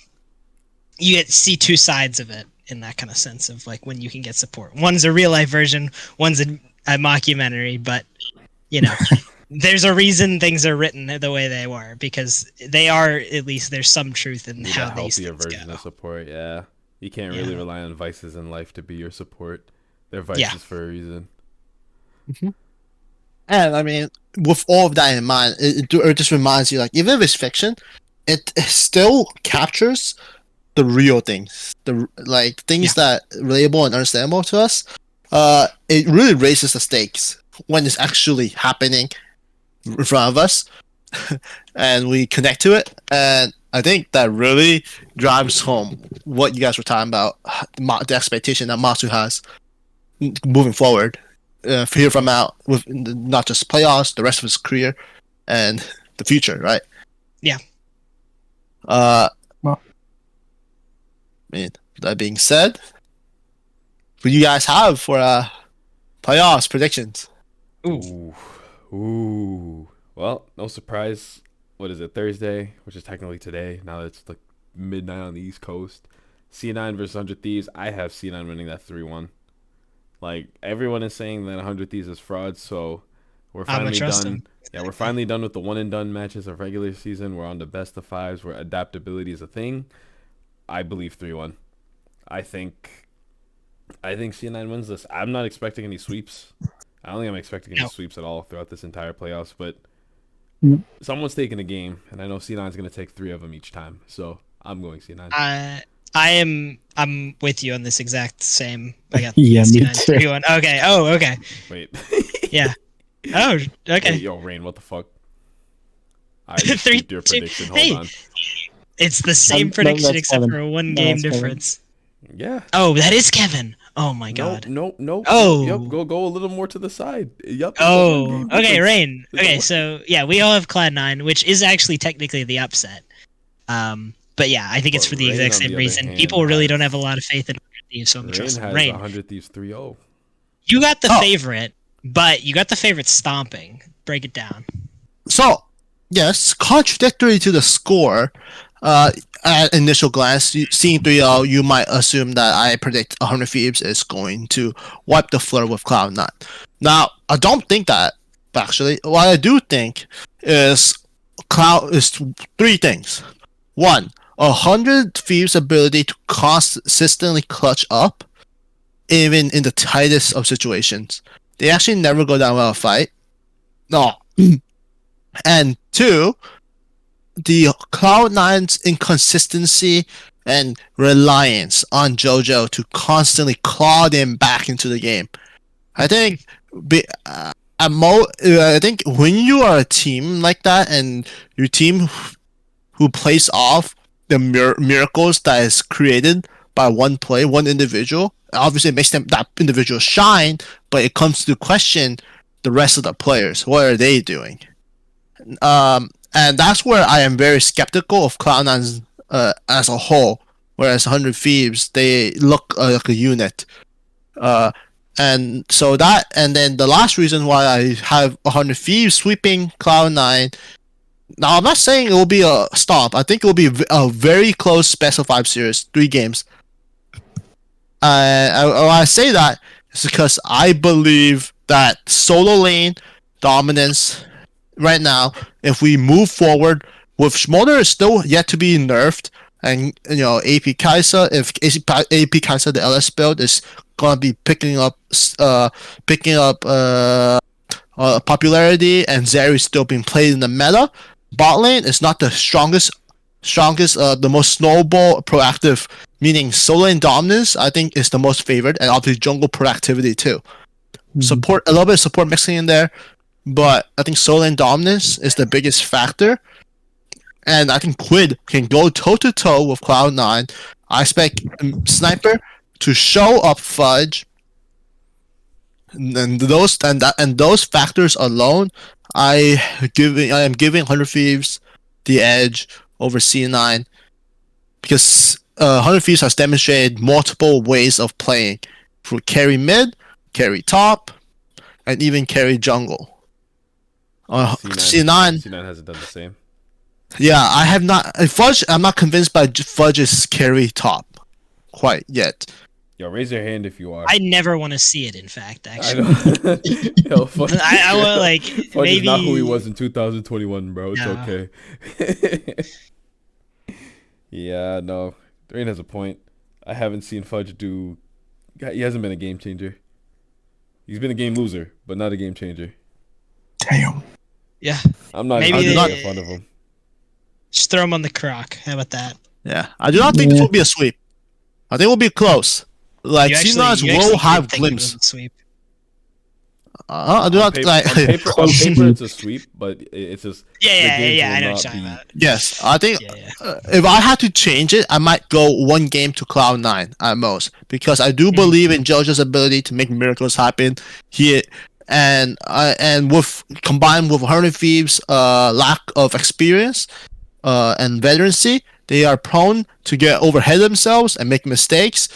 you see two sides of it in that kind of sense of like when you can get support. One's a real life version, one's a mockumentary, but you know, there's a reason things are written the way they were, because they are, at least there's some truth in how these things version go. of support. Yeah, you can't really rely on vices in life to be your support. They're vices for a reason. Mm-hmm. And I mean, with all of that in mind, it just reminds you, like, even if it's fiction, it still captures the real things, the like things that are relatable and understandable to us. It really raises the stakes when it's actually happening in front of us, and we connect to it. And I think that really drives home what you guys were talking about, the expectation that Masu has moving forward, here from out, with not just playoffs, the rest of his career, and the future, right? Yeah. Well. That being said, what do you guys have for playoffs predictions? Ooh. Ooh. Well, no surprise. What is it? Thursday, which is technically today. Now that it's like midnight on the East Coast. C9 versus 100 Thieves. I have C9 winning that 3-1. Like, everyone is saying that 100 Thieves is fraud, so we're finally done. Yeah, we're finally done with the one and done matches of regular season. We're on the best of fives where adaptability is a thing. I believe 3-1. I think C9 wins this. I'm not expecting any sweeps. I don't think I'm expecting any sweeps at all throughout this entire playoffs, but someone's taking a game, and I know C9 is going to take 3 of them each time. So I'm going C9. I'm with you on this exact same. I got Yeah, me C9 too. 3-1. Okay. Oh, okay. Wait. Yeah. Oh, okay. Hey, yo, Rain, what the fuck? I skipped your prediction. Hold on. It's the same No, prediction that's except Kevin. for a one No, game that's Kevin. difference. Yeah. Oh, that is Kevin. Oh my god. Nope. Oh. Yep. Go a little more to the side. Yep. Oh. Okay, Rain. Okay, so yeah, we all have Cloud9, which is actually technically the upset. But yeah, I think it's But for the Rain, exact on same the other reason. hand, People really has- don't have a lot of faith in 100 Thieves, so I'm Rain trusting has Rain. 100 Thieves 3-0. You got the favorite, but you got the favorite stomping. Break it down. So, yes, contradictory to the score, at initial glance, seeing 3-0, you might assume that I predict 100 Thieves is going to wipe the floor with Cloud9. Now, I don't think that, actually. What I do think is three things. One, 100 Thieves' ability to consistently clutch up, even in the tightest of situations. They actually never go down without a fight. No. And two, the Cloud9's inconsistency and reliance on JoJo to constantly claw them back into the game. I think I think when you are a team like that and your team who plays off the miracles that is created by one play, one individual, obviously it makes that individual shine, but it comes to question the rest of the players. What are they doing? And that's where I am very skeptical of Cloud9 as a whole. Whereas 100 Thieves, they look like a unit. And so that, and then the last reason why I have 100 Thieves sweeping Cloud9. Now I'm not saying it will be a stomp. I think it will be a very close best of 5 series, 3 games. I say that is because I believe that solo lane dominance right now, if we move forward with Smolder is still yet to be nerfed, and AP Kai'Sa, if AP Kai'Sa the LS build is gonna be picking up popularity, and Zeri is still being played in the meta, bot lane is not the strongest, the most snowball proactive, meaning solo lane dominance I think is the most favored, and obviously jungle proactivity too. Support, a little bit of support mixing in there. But I think solo lane dominance is the biggest factor. And I think Quid can go toe-to-toe with Cloud9. I expect Sniper to show up Fudge. And those factors alone, I am giving 100 Thieves the edge over C9. Because 100 Thieves has demonstrated multiple ways of playing. For carry mid, carry top, and even carry jungle. C9 hasn't done the same. Yeah, I have not. Fudge, I'm not convinced by Fudge's carry top quite yet. Yo, raise your hand if you are. I never want to see it. In fact, I actually, know. Yo, Fudge, I want like Fudge maybe is not who he was in 2021, bro. It's No. okay. Yeah, no. Rain has a point. I haven't seen Fudge do. He hasn't been a game changer. He's been a game loser, but not a game changer. Damn. Yeah, I'm not Maybe even they- making fun of him. just throw him on the croc. How about that? Yeah, I do not think this will be a sweep. I think it will be close. Like You C9's actually will did have think it glimpse. was a sweep. I do On not paper, like. on paper it's a sweep, but it's just Yeah, games yeah. will I know not what you're talking be- about. Yes, I think Yeah. if I had to change it, I might go 1 game to Cloud9 at most, because I do believe in JoJo's ability to make miracles happen. And with combined with 100 Thieves' lack of experience and veterancy, they are prone to get overhead themselves and make mistakes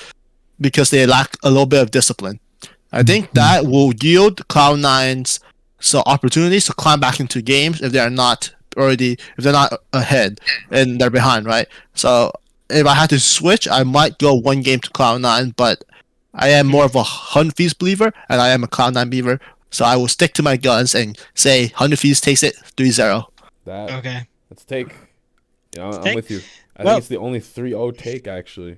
because they lack a little bit of discipline. I think that will yield Cloud9's opportunities to climb back into games if they're not ahead and they're behind, right? So if I had to switch, I might go one game to Cloud9, but I am more of a 100 Thieves believer, and I am a Cloud9 believer, so I will stick to my guns and say 100 Thieves takes it 3-0. Okay. Let's take. I'm Take? with you. I think it's the only 3-0 take, actually.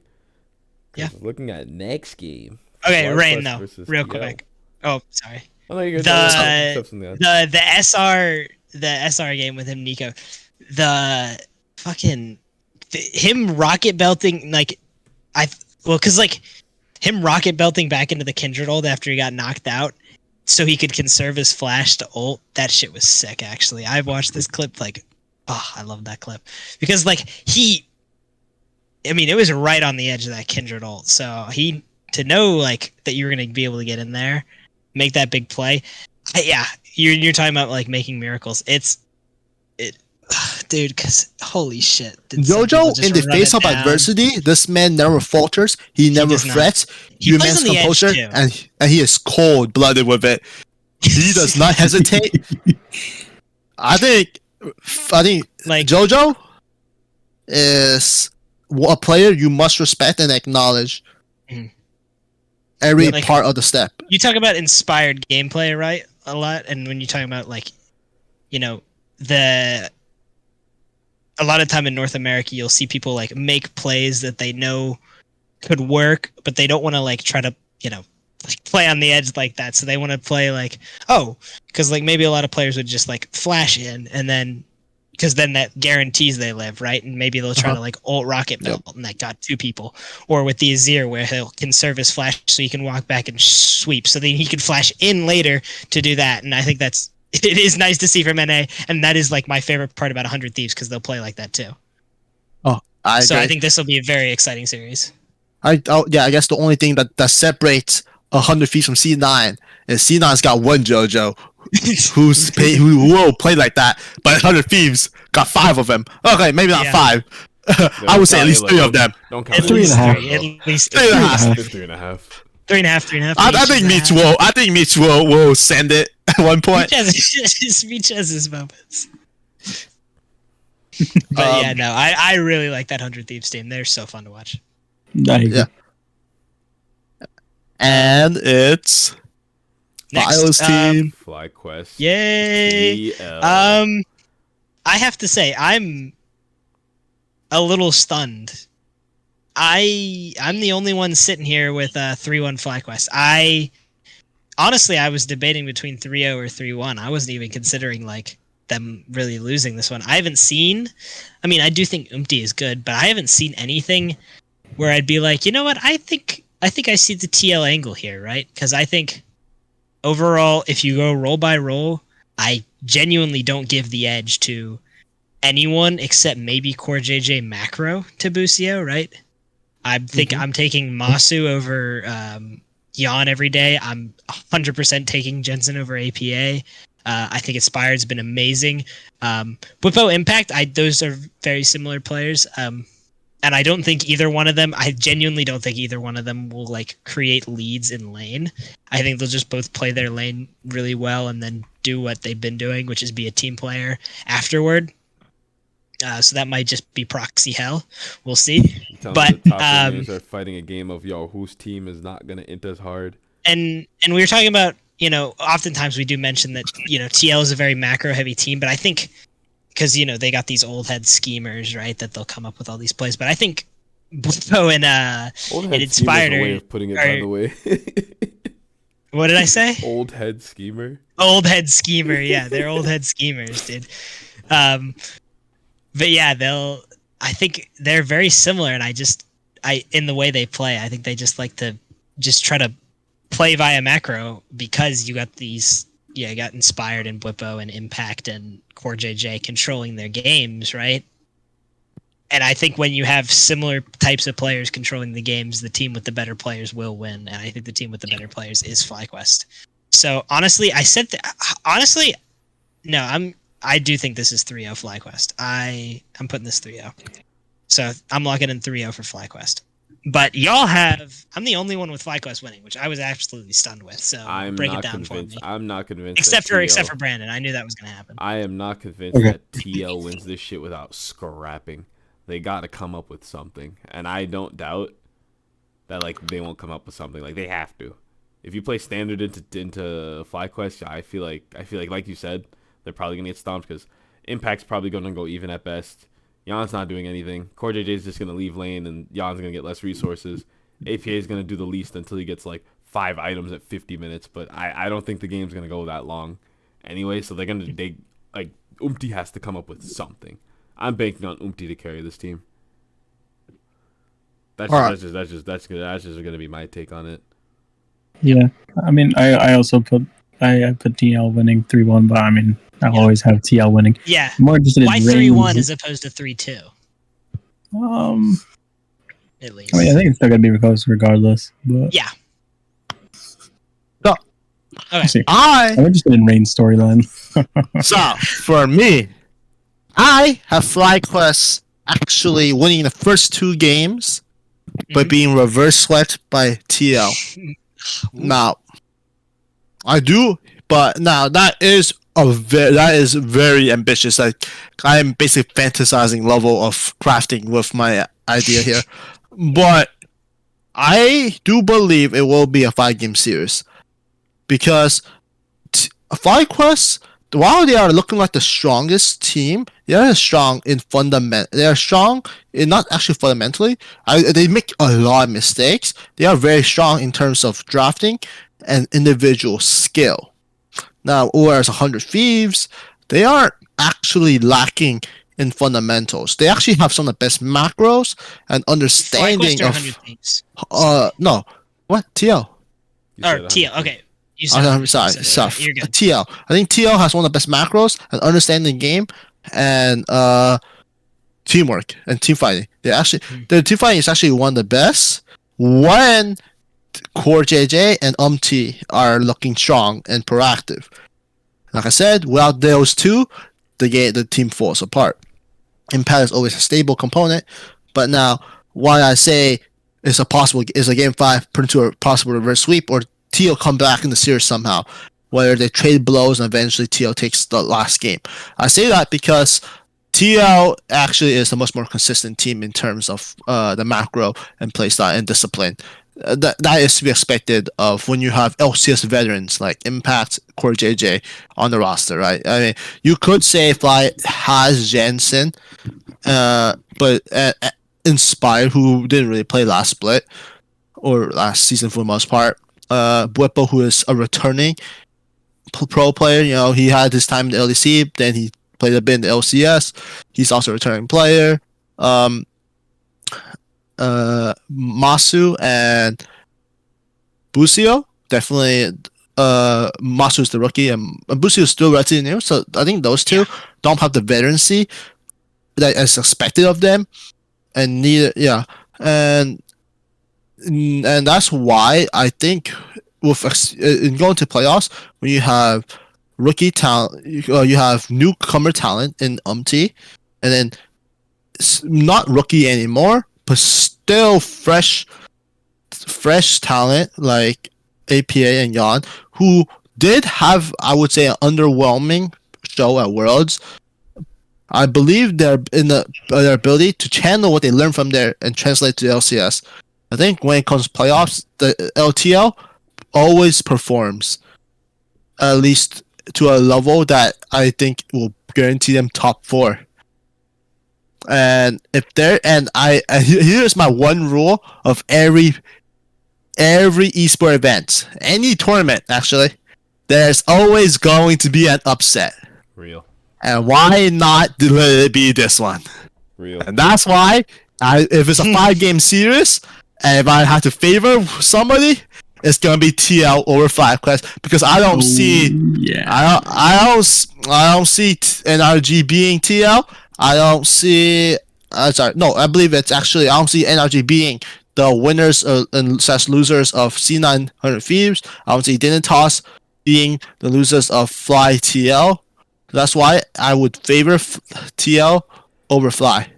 Yeah. Looking at next game. Okay, FlyQuest Rain, though, versus real TL. quick. Oh, sorry. Oh, no, you're The SR game with him, Nico. Him rocket belting, him rocket belting back into the Kindred ult after he got knocked out so he could conserve his flash to ult. That shit was sick, actually. I watched this clip, I love that clip. Because, it was right on the edge of that Kindred ult. So to know, that you were going to be able to get in there, make that big play. You're talking about, making miracles. Dude, because holy shit. Jojo, in the face of adversity, this man never falters. He never frets. He plays on the edge too. And he is cold-blooded with it. He does not hesitate. I think Jojo is a player you must respect and acknowledge every part of the step. You talk about inspired gameplay, right? A lot, and when you're talking about a lot of time in North America, you'll see people make plays that they know could work, but they don't want to try to play on the edge like that. So they want to play because maybe a lot of players would just flash in, and then because then that guarantees they live, right? And maybe they'll try to ult rocket belt, and that got 2 people. Or with the Azir, where he'll conserve his flash so he can walk back and sweep, so then he could flash in later to do that. And I think it is nice to see from NA, and that is my favorite part about 100 Thieves, because they'll play like that too. I think this will be a very exciting series. I guess the only thing that separates 100 Thieves from C9 is C9's got one JoJo who will play like that, but 100 Thieves got 5 of them. Okay, maybe not 5. I would say at least 3 of them. Don't count at least 3. At least 3.5. 3.5. 3.5. I think Mitch will send it at one point. Mitch has his moments. But I really like that 100 Thieves team. They're so fun to watch. Yeah. And it's Files team. FlyQuest. Yay! TL. I have to say, I'm a little stunned. I'm the only one sitting here with 3-1 FlyQuest. Honestly, I was debating between 3-0 or 3-1. I wasn't even considering them really losing this one. I haven't seen. I do think Umti is good, but I haven't seen anything where I'd be like, you know what? I think I see the TL angle here, right? Because I think overall, if you go role by role, I genuinely don't give the edge to anyone except maybe Core JJ Macro to Busio, right? I think I'm taking Masu over Yon every day. I'm 100% taking Jensen over APA. I think Inspired's been amazing. Whippo Impact, those are very similar players. And I don't think either one of them, I genuinely don't think either one of them will create leads in lane. I think they'll just both play their lane really well and then do what they've been doing, which is be a team player afterward. So that might just be proxy hell. We'll see. But the top laners are fighting a game of whose team is not gonna int as hard. And we were talking about, oftentimes we do mention that, TL is a very macro heavy team, but I think because they got these old head schemers, right, that they'll come up with all these plays. But I think Blippo and Inspired are way of putting it, by the way. What did I say? Old head schemer. Old head schemer, yeah, they're old head schemers, dude. But yeah, I think they're very similar, and in the way they play, I think they just like to just try to play via macro because you got these. Yeah, you got Inspired and Blippo and Impact and Core JJ controlling their games, right? And I think when you have similar types of players controlling the games, the team with the better players will win. And I think the team with the better players is FlyQuest. So honestly, I do think this is 3-0 FlyQuest. I'm putting this 3-0. So I'm locking in 3-0 for FlyQuest. But y'all have... I'm the only one with FlyQuest winning, which I was absolutely stunned with. So break it down for me. I'm not convinced. Except for Brandon. I knew that was going to happen. I am not convinced that TL wins this shit without scrapping. They got to come up with something. And I don't doubt that they won't come up with something. They have to. If you play standard into FlyQuest, I feel like you said, they're probably going to get stomped because Impact's probably going to go even at best. Jan's not doing anything. Core JJ is just going to leave lane, and Jan's going to get less resources. APA is going to do the least until he gets 5 items at 50 minutes, but I don't think the game's going to go that long anyway, so Umti has to come up with something. I'm banking on Umti to carry this team. That's just going to be my take on it. Yeah, I mean, I also put TL winning 3-1, but I mean, I'll always have TL winning. Yeah. I'm more interested Why in 3-1 as opposed to 3-2? At least. I mean, I think it's still gonna be close regardless. But yeah. So, okay. I'm interested in Rain's storyline. So for me, I have FlyQuest actually winning the first 2 games, but being reverse swept by TL. Now, I do, but now that is very ambitious. I am basically fantasizing level of crafting with my idea here, but I do believe it will be a 5-game series because FlyQuest, while they are looking like the strongest team, they are strong in They are strong in not actually fundamentally. They make a lot of mistakes. They are very strong in terms of drafting and individual skill. Now, whereas 100 Thieves, they aren't actually lacking in fundamentals. They actually have some of the best macros and understanding of. No, what TL? Or TL? Okay. I'm sorry. You're good. TL. I think TL has one of the best macros and understanding the game and teamwork and team fighting. Their team fighting is actually one of the best when Core JJ and UMT are looking strong and proactive. Like I said, without those two, the team falls apart. Impact is always a stable component, but now why I say is a game 5 put into a possible reverse sweep or TL come back in the series somehow, whether they trade blows and eventually TL takes the last game. I say that because TL actually is the much more consistent team in terms of the macro and playstyle and discipline. That is to be expected of when you have LCS veterans like Impact, Core JJ on the roster, right? I mean, you could say Fly has Jensen, but Inspired, who didn't really play last split or last season for the most part. Bwipo, who is a returning pro player, he had his time in the LEC, then he played a bit in the LCS. He's also a returning player. Masu and Busio, definitely. Masu is the rookie, and Busio is still relatively new. So I think those two don't have the veterancy that is expected of them, and and that's why I think in going to playoffs when you have rookie talent, you have newcomer talent in UMT, and then not rookie anymore, but still fresh talent like APA and Jan, who did have, I would say, an underwhelming show at Worlds. I believe they're in their ability to channel what they learned from there and translate to LCS. I think when it comes to playoffs, the LTL always performs, at least to a level that I think will guarantee them top 4. And here's my one rule of every esport event, any tournament actually, there's always going to be an upset. Real. And why not let it be this one? Real. And that's why if it's a 5-game series, and if I have to favor somebody, it's gonna be TL over FlyQuest because I don't see NRG being TL. I don't see. I believe it's actually. I don't see NRG being the winners and / losers of C900 Thieves. I don't see Dignitas being the losers of Fly TL. That's why I would favor TL over Fly.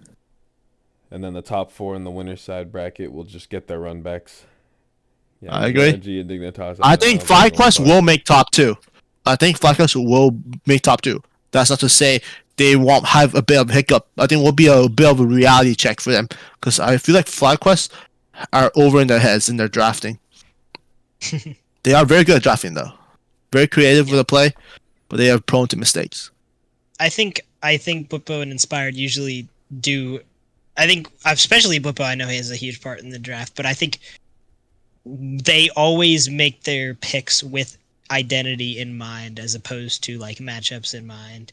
And then the top 4 in the winner's side bracket will just get their run backs. Yeah, I agree. Energy and Dignitas. I think FlyQuest will make top 2. I think FlyQuest will make top 2. That's not to say they won't have a bit of hiccup. I think it will be a bit of a reality check for them because I feel like FlyQuest are over in their heads in their drafting. They are very good at drafting though. Very creative with the play, but they are prone to mistakes. I think Bwipo and Inspired usually do. I think especially Bwipo, I know he has a huge part in the draft, but I think they always make their picks with identity in mind as opposed to like matchups in mind,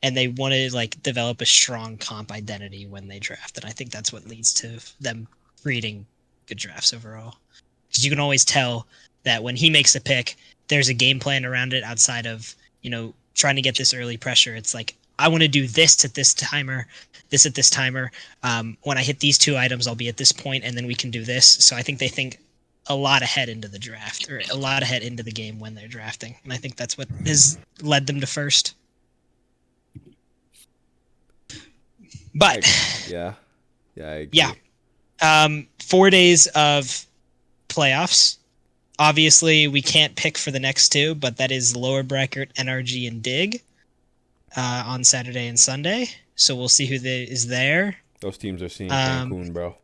and they want to like develop a strong comp identity when they draft, and I think that's what leads to them creating good drafts overall. Because you can always tell that when he makes a pick, there's a game plan around it outside of, you know, trying to get this early pressure. It's like, I want to do this at this timer, this at this timer. When I hit these 2 items, I'll be at this point, and then we can do this. So I think they think a lot ahead into the draft, or a lot ahead into the game when they're drafting. And I think that's what has led them to first. But yeah, I agree. Yeah. 4 days of playoffs. Obviously, we can't pick for the next 2, but that is lower bracket NRG and Dig on Saturday and Sunday. So we'll see who is there. Those teams are seeing Cancun, bro.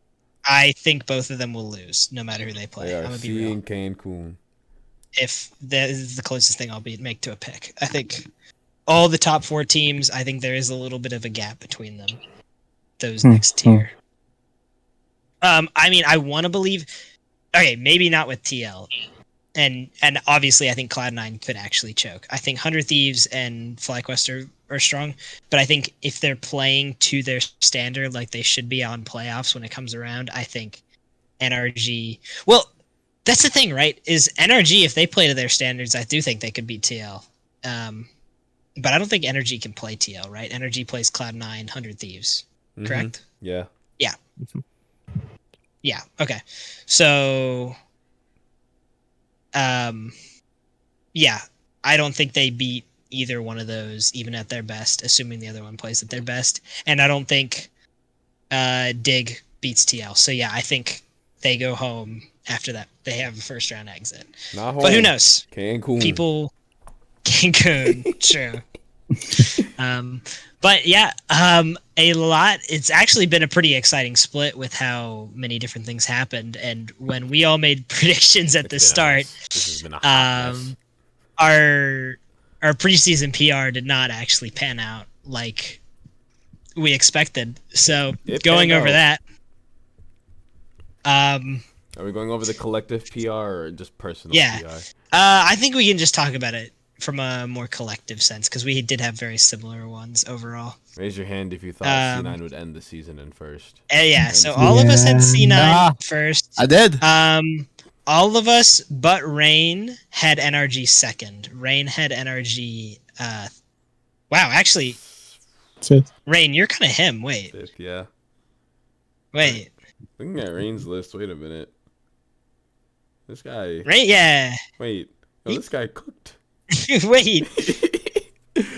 I think both of them will lose, no matter who they play. They are seeing Cancun. If that is the closest thing I'll make to a pick. I think all the top 4 teams, I think there is a little bit of a gap between them. Those next tier. I mean, I want to believe. Okay, maybe not with TL, and obviously I think Cloud9 could actually choke. I think 100 Thieves and FlyQuest are strong, but I think if they're playing to their standard like they should be on playoffs when it comes around, I think NRG. Well, that's the thing, right? Is NRG, if they play to their standards, I do think they could beat TL. But I don't think NRG can play TL, right? NRG plays Cloud9, 100 Thieves, correct? Yeah. Yeah. Yeah. Okay. So, yeah, I don't think they beat either one of those, even at their best, assuming the other one plays at their best. And I don't think Dig beats TL. So yeah, I think they go home after that. They have a first round exit. Not home. But who knows? Cancun. Cancun, true. But yeah, a lot. It's actually been a pretty exciting split with how many different things happened. And when we all made predictions at the start, this has been a hot mess. Our preseason PR did not actually pan out like we expected. So going over that. Are we going over the collective PR or just personal PR? I think we can just talk about it from a more collective sense, because we did have very similar ones overall. Raise your hand if you thought C9 would end the season in first. So all of us had C9 first. I did. All of us but Rain had NRG second. Rain had NRG. Wow, actually, Fifth. Rain, you're kind of him. Wait. Fifth, yeah. Wait. Looking at Rain's list. Wait a minute. This guy. Rain, yeah. Wait. Oh, this guy cooked. Wait.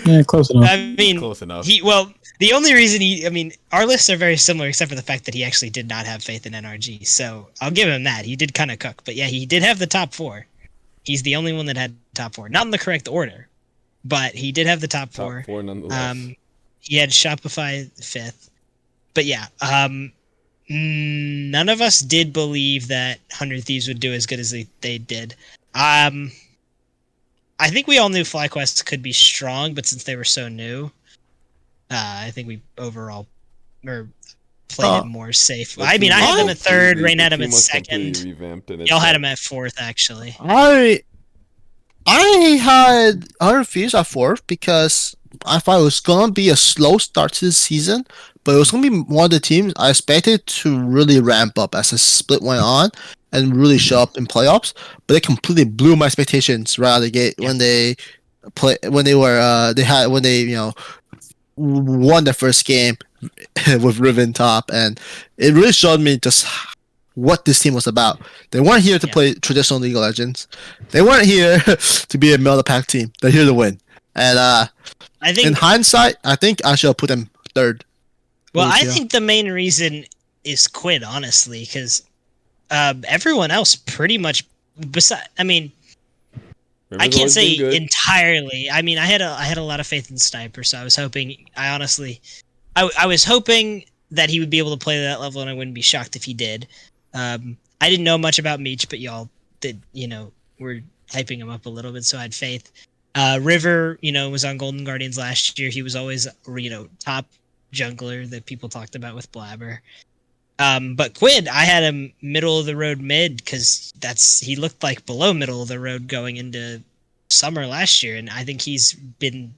Yeah, close enough. I mean, close enough. The only reason our lists are very similar, except for the fact that he actually did not have faith in NRG. So I'll give him that. He did kind of cook, but yeah, he did have the top 4. He's the only one that had top 4, not in the correct order, but he did have the top 4. Top 4 nonetheless. He had Shopify 5th, but yeah, none of us did believe that 100 Thieves would do as good as they did. I think we all knew FlyQuest could be strong, but since they were so new, I think we overall played it more safe. I mean, I had them at third, Rain had them at second. Y'all had them at fourth, actually. I had 100 Thieves at fourth because I thought it was going to be a slow start to the season, but it was going to be one of the teams I expected to really ramp up as the split went on and really show up in playoffs. But they completely blew my expectations right out of the gate when they won their first game with Riven top, and it really showed me just what this team was about. They weren't here to play traditional League of Legends. They weren't here to be a middle of the pack team. They're here to win. And I think in hindsight, I think I should have put them third. Well, I think the main reason is Quid, honestly, because everyone else pretty much. I mean, River's I can't always been say good. entirely. I mean, I had a lot of faith in Sniper, so I was hoping. I was hoping that he would be able to play that level, and I wouldn't be shocked if he did. I didn't know much about Meech, but y'all did. Were hyping him up a little bit, so I had faith. River, was on Golden Guardians last year. He was always, top jungler that people talked about with Blabber. But Quid, I had him middle of the road mid because he looked like below middle of the road going into summer last year, and I think he's been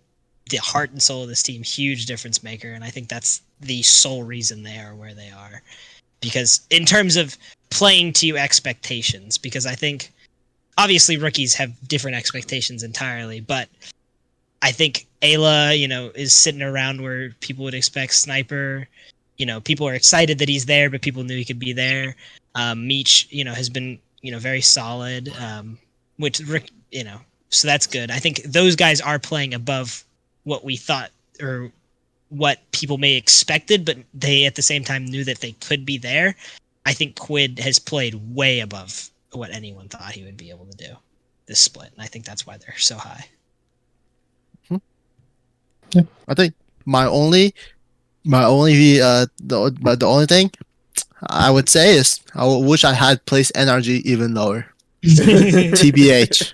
the heart and soul of this team, huge difference maker, and I think that's the sole reason they are where they are. Because in terms of playing to expectations, because I think obviously rookies have different expectations entirely, but I think Ayla, is sitting around where people would expect. Sniper, people are excited that he's there, but people knew he could be there. Meech, has been, very solid. Which Rick, so that's good. I think those guys are playing above what we thought or what people may expected, but they at the same time knew that they could be there. I think Quid has played way above what anyone thought he would be able to do this split, and I think that's why they're so high. Yeah. I think the only thing I would say is I wish I had placed NRG even lower. TBH.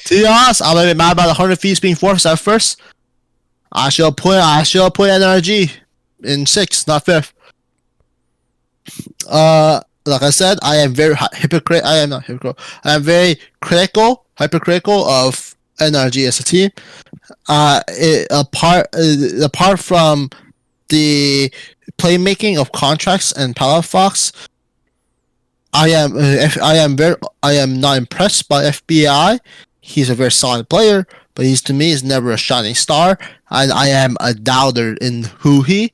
To be honest, I'm a bit mad about the 100 fees being forced at first. I should put NRG in 6th, not 5th. Like I said, I am very hypocritical. I am not hypocritical. I am very hypercritical of NRG as a team. Apart from the playmaking of contracts and Palafox, I am not impressed by FBI. He's a very solid player, but to me is never a shining star, and I am a doubter in Huhi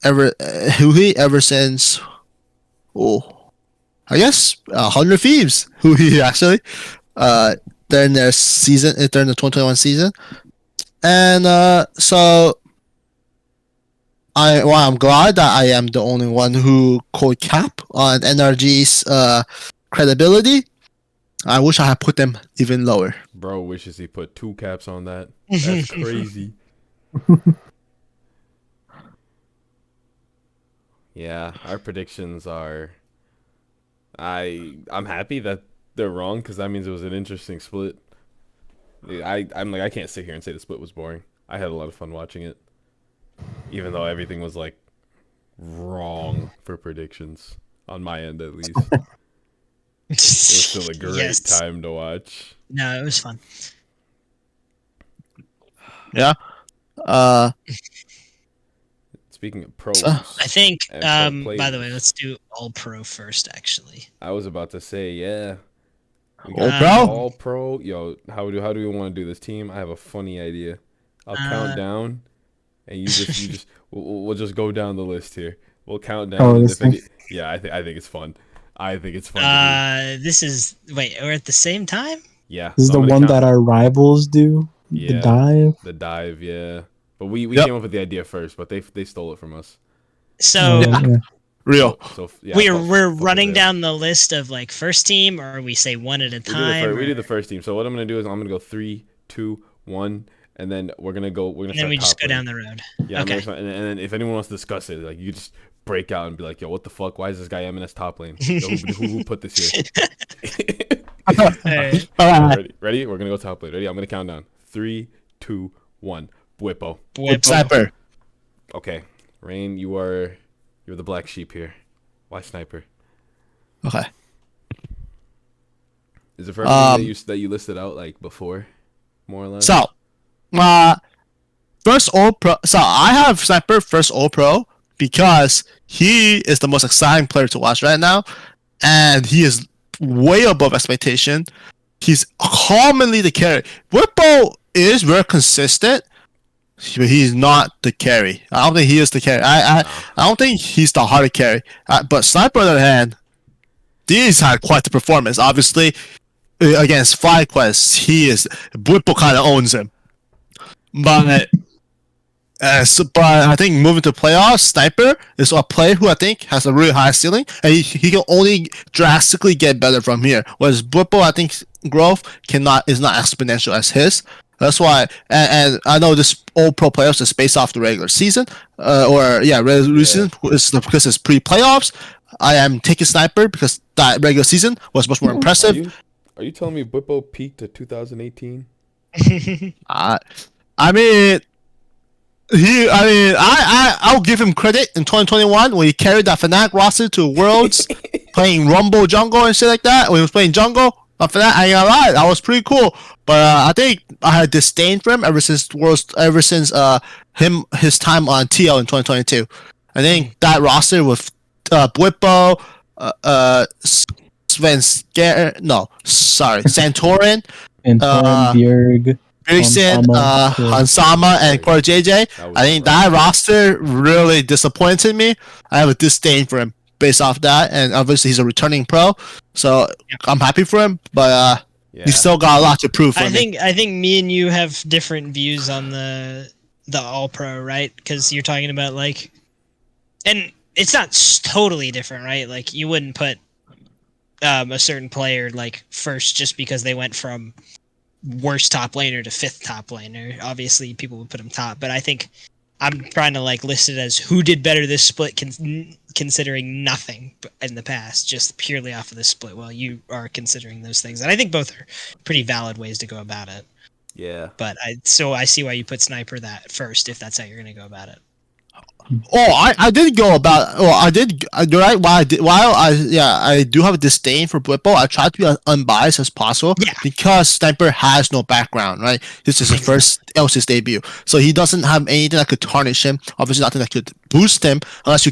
ever since. I guess 100 Thieves. Huhi actually. During their season, during the 2021 season, and so I'm glad that I am the only one who called cap on NRG's credibility. I wish I had put them even lower. Bro wishes he put 2 caps on that. That's crazy. Yeah, our predictions are. I'm happy that they're wrong because that means it was an interesting split. I'm like, I can't sit here and say the split was boring. I had a lot of fun watching it, even though everything was like wrong for predictions on my end at least. It was still a great time to watch. No, it was fun. Yeah. Speaking of pros, I think. and pro By the way, players. let's do all pro first. Actually, I was about to say, yeah. We All got pro? all pro. Yo, how do we want to do this team? I have a funny idea. I'll count down, and you just we'll just go down the list here. We'll count down. Oh, and this thing? I think it's fun. I think it's fun. To do. this is we're at the same time. Yeah, This is so the I'm gonna one count- that our rivals do. Yeah. The dive. The dive, yeah. But we Yep. came up with the idea first, but they stole it from us. So Yeah. Real. So yeah, we're fuck running with it. down the list of like first team, or we say one at a time. We do or- the first team. So what I'm gonna do is I'm gonna go 3, 2, 1, and then we're gonna and then start we just top go lane. down the road. Yeah, Okay. and then if anyone wants to discuss it, like you just break out and be like, "Yo, what the fuck? Why is this guy MNS top lane? Yo, who put this here?" Alright. Ready? We're gonna go top lane. Ready? I'm gonna count down. 3, 2, 1. Bwippo. Sniper. Okay, Rain, you're the black sheep here. Why sniper? Okay. Is it for everything that you listed out like before, more or less? So, first All Pro. So I have Sniper first All Pro because he is the most exciting player to watch right now, and he is way above expectation. He's commonly the carry. Whippo is very consistent, but he's not the carry. I don't think he is the carry. I don't think he's the hard carry. But Sniper on the other hand, he's had quite the performance. Obviously, against FlyQuest, Whippo kind of owns him. But But I think moving to playoffs, Sniper is a player who I think has a really high ceiling, and he can only drastically get better from here. Whereas Bwipo, I think growth is not exponential as his. That's why, and I know this all pro playoffs is based off the regular season, regular season is because it's pre-playoffs. I am taking Sniper because that regular season was much more impressive. Are you telling me Bwipo peaked at 2018? I mean. I'll give him credit in 2021 when he carried that Fnatic roster to Worlds, playing Rumble jungle and shit like that. When he was playing jungle, for that, I ain't gonna lie, that was pretty cool. But I think I had disdain for him ever since his time on TL in 2022. I think that roster with Bwipo, Santorin, And Bjerg. Bjergsen, Hansama, and Core JJ. I think that roster really disappointed me. I have a disdain for him based off that, and obviously he's a returning pro, so I'm happy for him. But he's still got a lot to prove for me. I think me and you have different views on the All Pro, right? Because you're talking about like, and it's not totally different, right? Like you wouldn't put a certain player like first just because they went from worst top laner to fifth top laner. Obviously people would put him top, but I think I'm trying to like list it as who did better this split considering nothing in the past, just purely off of this split. Well, you are considering those things, and I think both are pretty valid ways to go about it. Yeah, but I see why you put Sniper that first if that's how you're going to go about it. I did go about. I did. You're right. I do have a disdain for Bwipo. I try to be as unbiased as possible because Sniper has no background. Right, this is his first LCS debut, so he doesn't have anything that could tarnish him. Obviously, nothing that could boost him unless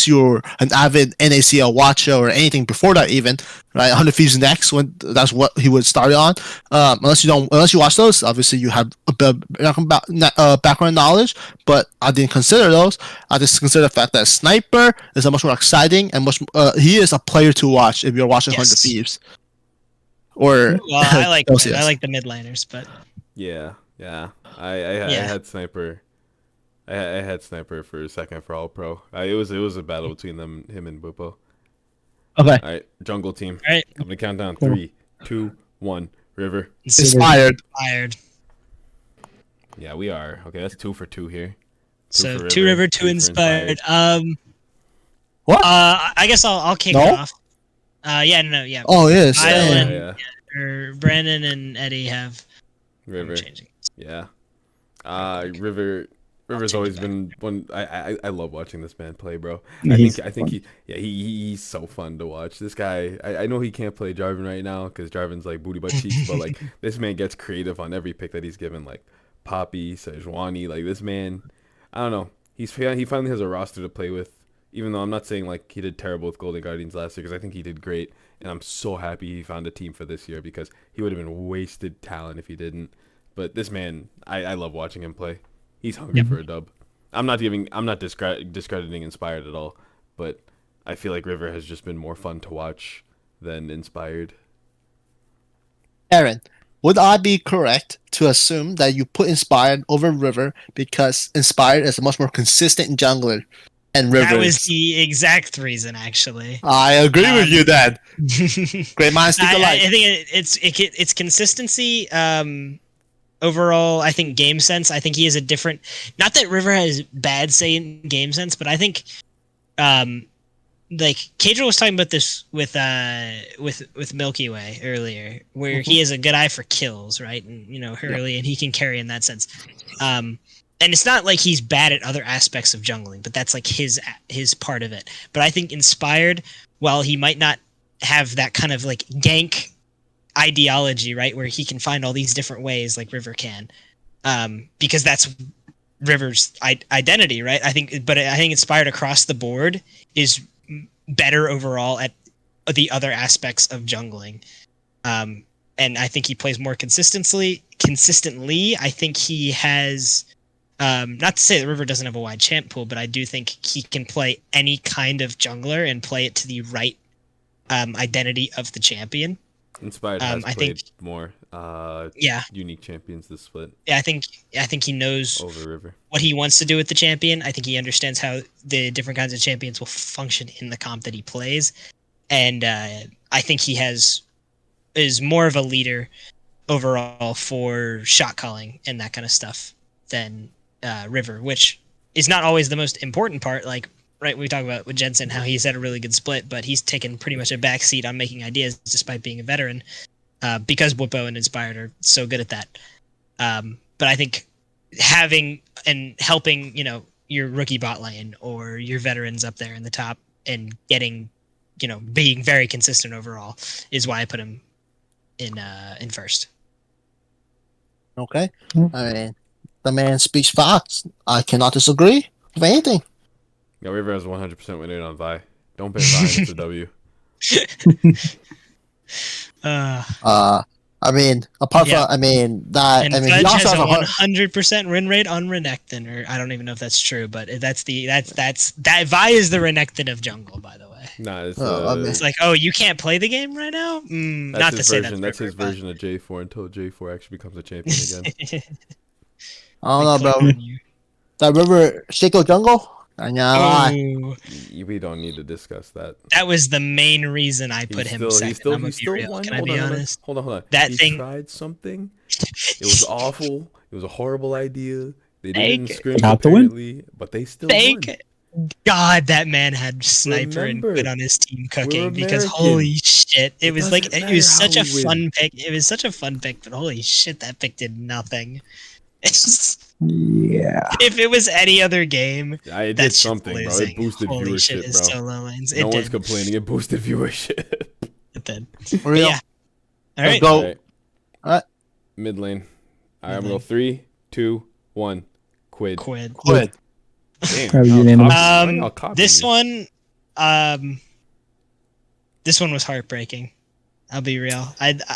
you're an avid NACL watcher or anything before that even. Right, 100 Thieves Next when that's what he would start on. Unless you watch those, obviously you have a bit of background knowledge. But I didn't consider those. I just consider the fact that Sniper is a much more exciting and he is a player to watch if you're watching 100 Thieves. Or I like the mid laners, but I had Sniper. I had Sniper for a second for All Pro. It was a battle between him and Bwipo. Okay. All right, jungle team. All right. I'm gonna count down 3, 2, 1. River. Inspired. Yeah, we are. Okay, that's 2 for 2 here. So 2 River, 2 Inspired. What? I guess I'll kick it off. Yeah. Oh yes. Brandon and Eddy have River. Changing. Yeah. River's always been one. I love watching this man play, bro. I think he's so fun to watch. This guy, I know he can't play Jarvan right now because Jarvan's like booty butt cheeks, but like this man gets creative on every pick that he's given, like Poppy, Sejuani. Like this man, I don't know. He finally has a roster to play with. Even though I'm not saying like he did terrible with Golden Guardians last year, because I think he did great, and I'm so happy he found a team for this year because he would have been wasted talent if he didn't. But this man, I love watching him play. He's hungry for a dub. I'm not discrediting Inspired at all, but I feel like River has just been more fun to watch than Inspired. Ahren, would I be correct to assume that you put Inspired over River because Inspired is a much more consistent jungler and River? That was the exact reason, actually. I agree with you, Dad. Great minds think alike. I think it's consistency. Overall, I think game sense. I think he has a different. Not that River has bad say in game sense, but I think, like Cadril was talking about this with Milky Way earlier, where he has a good eye for kills, right? And Hurley, and he can carry in that sense. And it's not like he's bad at other aspects of jungling, but that's like his part of it. But I think Inspired, while he might not have that kind of like gank ideology, right, where he can find all these different ways like River can, because that's River's identity, right? I think Inspired across the board is better overall at the other aspects of jungling, and I think he plays more consistently. I think he has, not to say that River doesn't have a wide champ pool, but I do think he can play any kind of jungler and play it to the right identity of the champion. Inspired has I played think, more yeah, unique champions this split yeah, I think he knows over River. what he wants to do with the champion. I think he understands how the different kinds of champions will function in the comp that he plays, and I think he is more of a leader overall for shot calling and that kind of stuff than River, which is not always the most important part. Like, right, we talk about with Jensen how he's had a really good split, but he's taken pretty much a backseat on making ideas despite being a veteran, because Bwipo and Inspired are so good at that. But I think having and helping, your rookie bot lane or your veterans up there in the top and getting, being very consistent overall is why I put him in first. Okay. I mean, the man speaks facts. I cannot disagree with anything. Yeah, River has 100% win rate on Vi. Don't bet Vi, it's a W. I mean, apart Yeah. from, I mean, that, And I mean, Fudge he also has has a a 100% win rate on Renekton, or I don't even know if that's true, but that's that Vi is the Renekton of jungle, by the way. Nah, it's, I mean- It's like, oh, you can't play the game right now? Not to his say version. That's his River, version of J4 until J4 actually becomes a champion again. I don't know, but- bro. That River Shaco Jungle? I lie. Ooh, We don't need to discuss that. that was the main reason I put him second. I'm gonna He's be still real. one. Can I be honest? Hold on. That he thing- tried something. It was awful. It was a horrible idea. They Fake. didn't scrim Got the win. apparently, but they still won. Fake. God, that man had Sniper Remember, and Quid on his team cooking we're because American. holy shit. It was like, doesn't it was matter such a how we win. fun pick. It was such a fun pick, but holy shit, that pick did nothing. Yeah. If it was any other game, It that did shit's something, bro. losing. It boosted Holy shit, viewership, it's bro. so low lanes. No It one's did. complaining. It boosted viewership. It did. For real. yeah. All Let's right. go. Alright. Alright. Mid lane. Alright, I'm Mid gonna go lane. 3, 2, 1. Quid. Quid. Quid. Damn, Probably y'all unanimous. copying me. Y'all copying This me. one was heartbreaking. I'll be real. I don't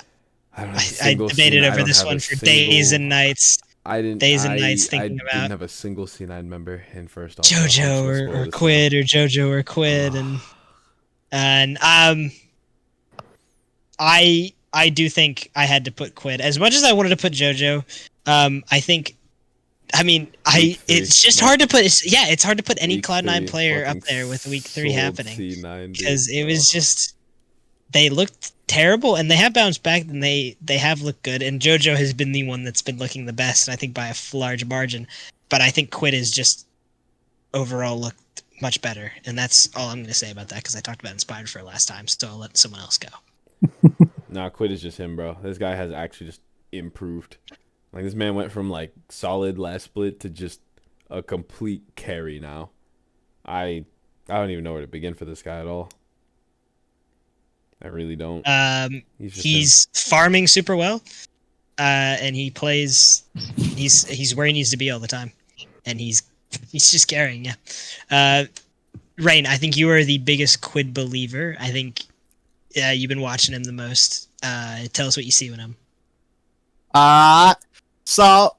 have a I single debated scene. I over don't this have a one for single- days and nights. I didn't. days and I, nights I thinking didn't about have a single scene I remember in first. JoJo or Quid or JoJo or Quid and I do think I had to put Quid as much as I wanted to put JoJo. I think. I mean, Week three. it's just hard to put. It's hard to put any Week Cloud9 three, player up fucking there with Week 3 sold happening C9, dude. because it was Oh. just they looked terrible and they have bounced back and they have looked good and JoJo has been the one that's been looking the best and I think by a large margin, but I think Quid is just overall looked much better and that's all I'm going to say about that because I talked about Inspired for last time, so I'll let someone else go. Nah, Quid is just him, bro. This guy has actually just improved. Like, this man went from, like, solid last split to just a complete carry now. I don't even know where to begin for this guy at all. I really don't. He's farming super well, and he plays. He's where he needs to be all the time, and he's just carrying. Yeah, Rain, I think you are the biggest Quid believer. I think you've been watching him the most. Tell us what you see with him. So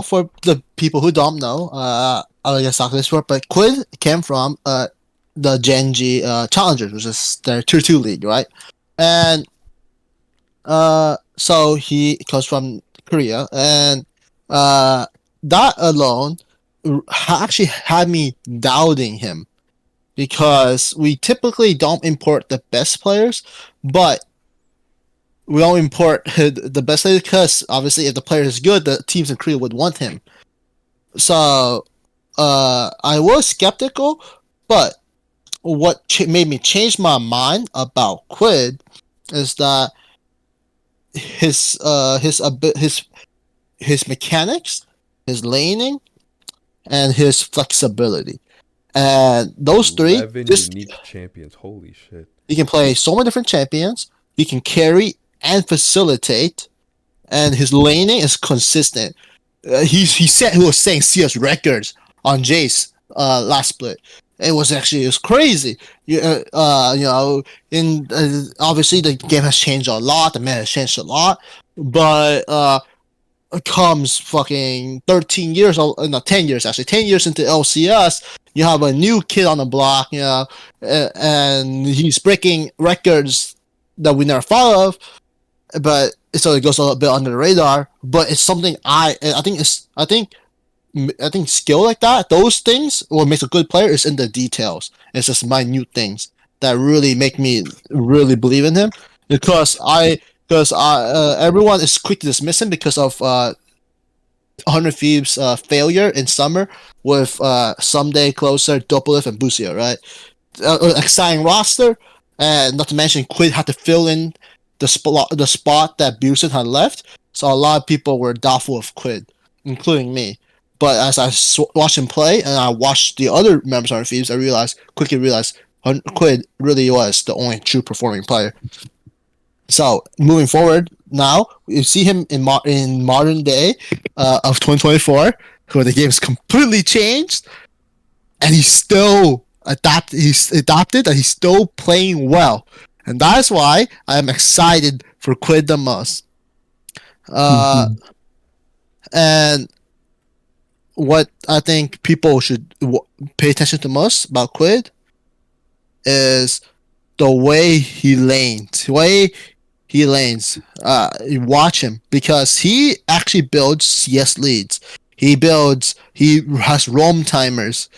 for the people who don't know, I'll just talk this word, but Quid came from the Genji Challengers, which is their tier 2 league, right? And so he comes from Korea, and that alone actually had me doubting him because we typically don't import the best players, but we don't import the best player because obviously if the player is good, the teams in Korea would want him. So I was skeptical, but what made me change my mind about Quid is that his mechanics, his laning, and his flexibility, and those three. 11 unique champions. Holy shit. He can play so many different champions. He can carry and facilitate, and his laning is consistent. He was saying CS records on Jace last split. It was crazy. Obviously the game has changed a lot. The meta has changed a lot, but comes fucking 13 years, not 10 years actually, 10 years into LCS, you have a new kid on the block, and he's breaking records that we never thought of, but so it goes a little bit under the radar. But it's something I think skill like that, those things, what makes a good player is in the details. It's just minute things that really make me really believe in him, because everyone is quick to dismiss him because of 100 Thieves' failure in summer with Someday, Closer, Dopolith, and Busia, right? Exciting roster, and not to mention Quid had to fill in the spot that Busen had left, so a lot of people were doubtful of Quid, including me. But as I watched him play, and I watched the other members of 100 Thieves, I quickly realized Quid really was the only true performing player. So moving forward, now you see him in modern day of 2024, where the game's completely changed, and he's still adapted. He's adopted, and he's still playing well, and that's why I am excited for Quid the most. And what I think people should pay attention to most about Quid is the way he lanes. You watch him, because he actually builds CS leads. He has roam timers,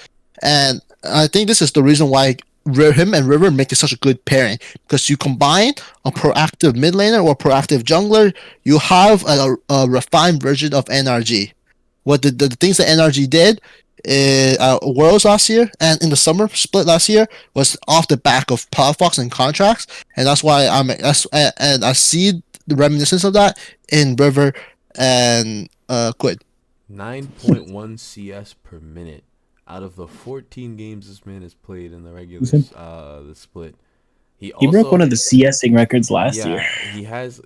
and I think this is the reason why him and River make it such a good pairing, because you combine a proactive mid laner or proactive jungler, you have a refined version of NRG. What the things that NRG did Worlds last year and in the summer split last year was off the back of Podfox and contracts, and that's why I see the reminiscence of that in River and Quid. 9.1 CS per minute out of the 14 games this man has played in the regular the split. He broke one of the CSing records last year. He has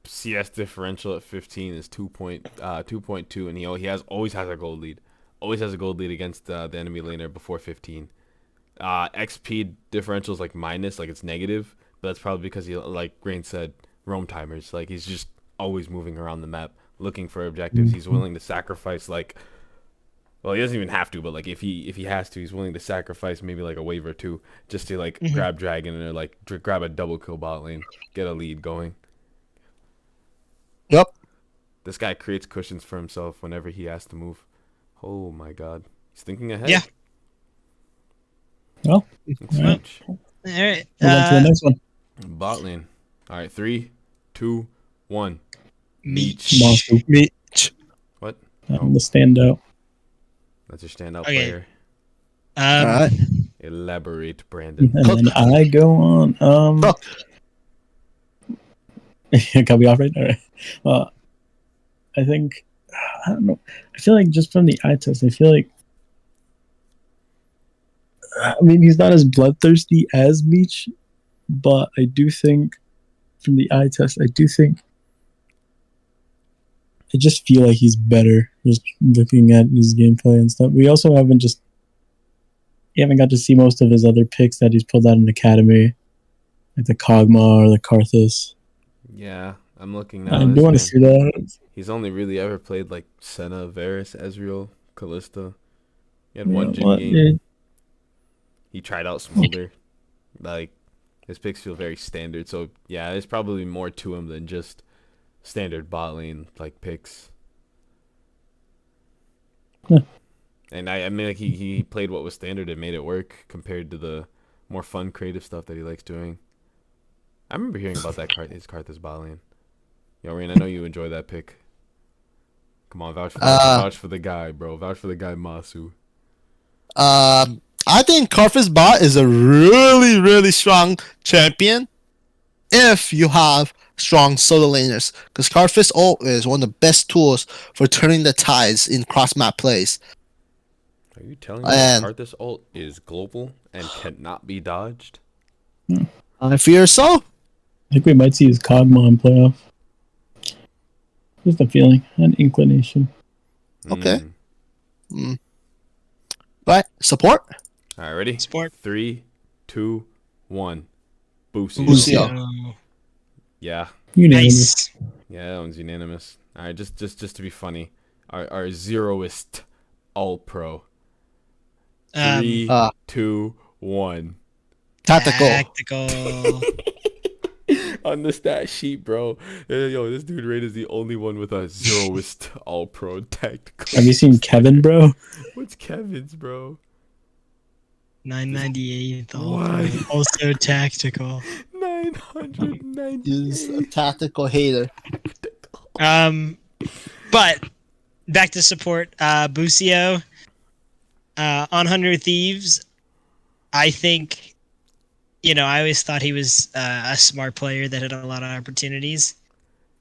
CS differential at 15 is 2.2, and he always has a gold lead. Always has a gold lead against the enemy laner before 15. XP differential is like minus, like it's negative, but that's probably because he, like Grain said, roam timers. Like he's just always moving around the map looking for objectives. He's willing to sacrifice he doesn't even have to, but like if he has to, he's willing to sacrifice maybe like a wave or two just to like grab Dragon or like grab a double kill bot lane, get a lead going. Yep. This guy creates cushions for himself whenever he has to move. Oh my god. He's thinking ahead. Yeah. Well, all right. We'll to the next one. Bot lane. All right, 3, 2, 1. Meech. Meech. What? I'm the standout. That's your standout Okay. player. All right. Elaborate, Brandon. And then I go on. Cut me off right? All right. I think, I don't know. I feel like just from the eye test, I feel like, I mean, he's not as bloodthirsty as Meech, but I do think from the eye test, I just feel like he's better just looking at his gameplay and stuff. We also haven't got to see most of his other picks that he's pulled out in Academy, like the Kog'Maw or the Karthus. Yeah, I'm looking now. I do want to see that. He's only really ever played like Senna, Varus, Ezreal, Kalista. He had one Jhin game. Yeah. He tried out Smolder. Like, his picks feel very standard. So, yeah, there's probably more to him than just standard bot lane, like, picks. Yeah. And I mean, like, he played what was standard and made it work compared to the more fun, creative stuff that he likes doing. I remember hearing about that his Karthus bot lane. Yo, Rain, I know you enjoy that pick. Come on, vouch for the guy, bro. Vouch for the guy, Masu. I think Karthus bot is a really, really strong champion if you have strong solo laners, because Karthus ult is one of the best tools for turning the tides in cross-map plays. Are you telling me that Karthus ult is global and cannot be dodged? I fear so. I think we might see his Kog'Maw in playoff. Just a feeling, an inclination. Okay. Right, support. All right, ready? Support. 3, 2, 1. Boosie. Boosie. Yeah. Unanimous. Nice. Yeah, that one's unanimous. All right, just to be funny, our zeroist all pro. 3, Um, 2, 1. Tactical. On the stat sheet, bro. Yo, this dude Raid is the only one with a zeroist all pro tactical. Have you seen Kevin, bro? What's Kevin's, bro? 998 What? also tactical. 998. He's a tactical hater. But back to support. Busio on 100 Thieves. I think, I always thought he was a smart player that had a lot of opportunities.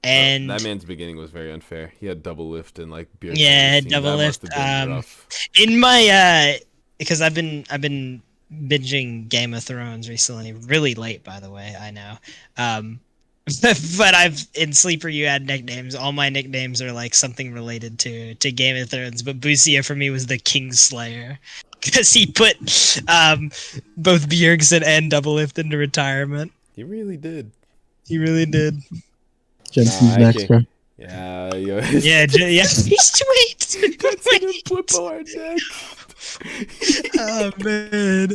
And that man's beginning was very unfair. He had double lift and like beard. yeah, scene. double That lift. must have been rough. In my because I've been binging Game of Thrones recently, really late, by the way. I know. But I've in Sleeper you add nicknames. All my nicknames are like something related to Game of Thrones. But Busia for me was the Kingslayer because he put both Bjergsen and Double Lift into retirement. He really did. He really did. Jensen's next, bro. Yeah, yo. Yeah. He's wait. Flippo are next. Oh man.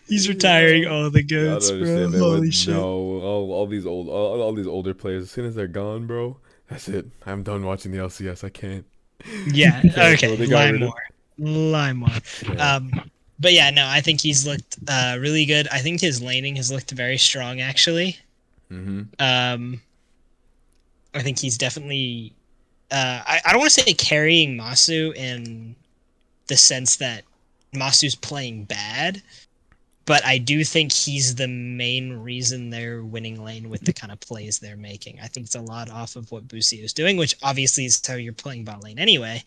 He's retiring all the goats, bro. Holy shit. No, all these older players. As soon as they're gone, bro, that's it. I'm done watching the LCS. I can't. Yeah. Okay. They got rid of- Lie more. Yeah. But yeah, no, I think he's looked really good. I think his laning has looked very strong, actually. Mm-hmm. I think he's definitely. I don't want to say carrying Masu in the sense that Masu's playing bad, but I do think he's the main reason they're winning lane with the kind of plays they're making. I think it's a lot off of what Busi is doing, which obviously is how you're playing bot lane anyway.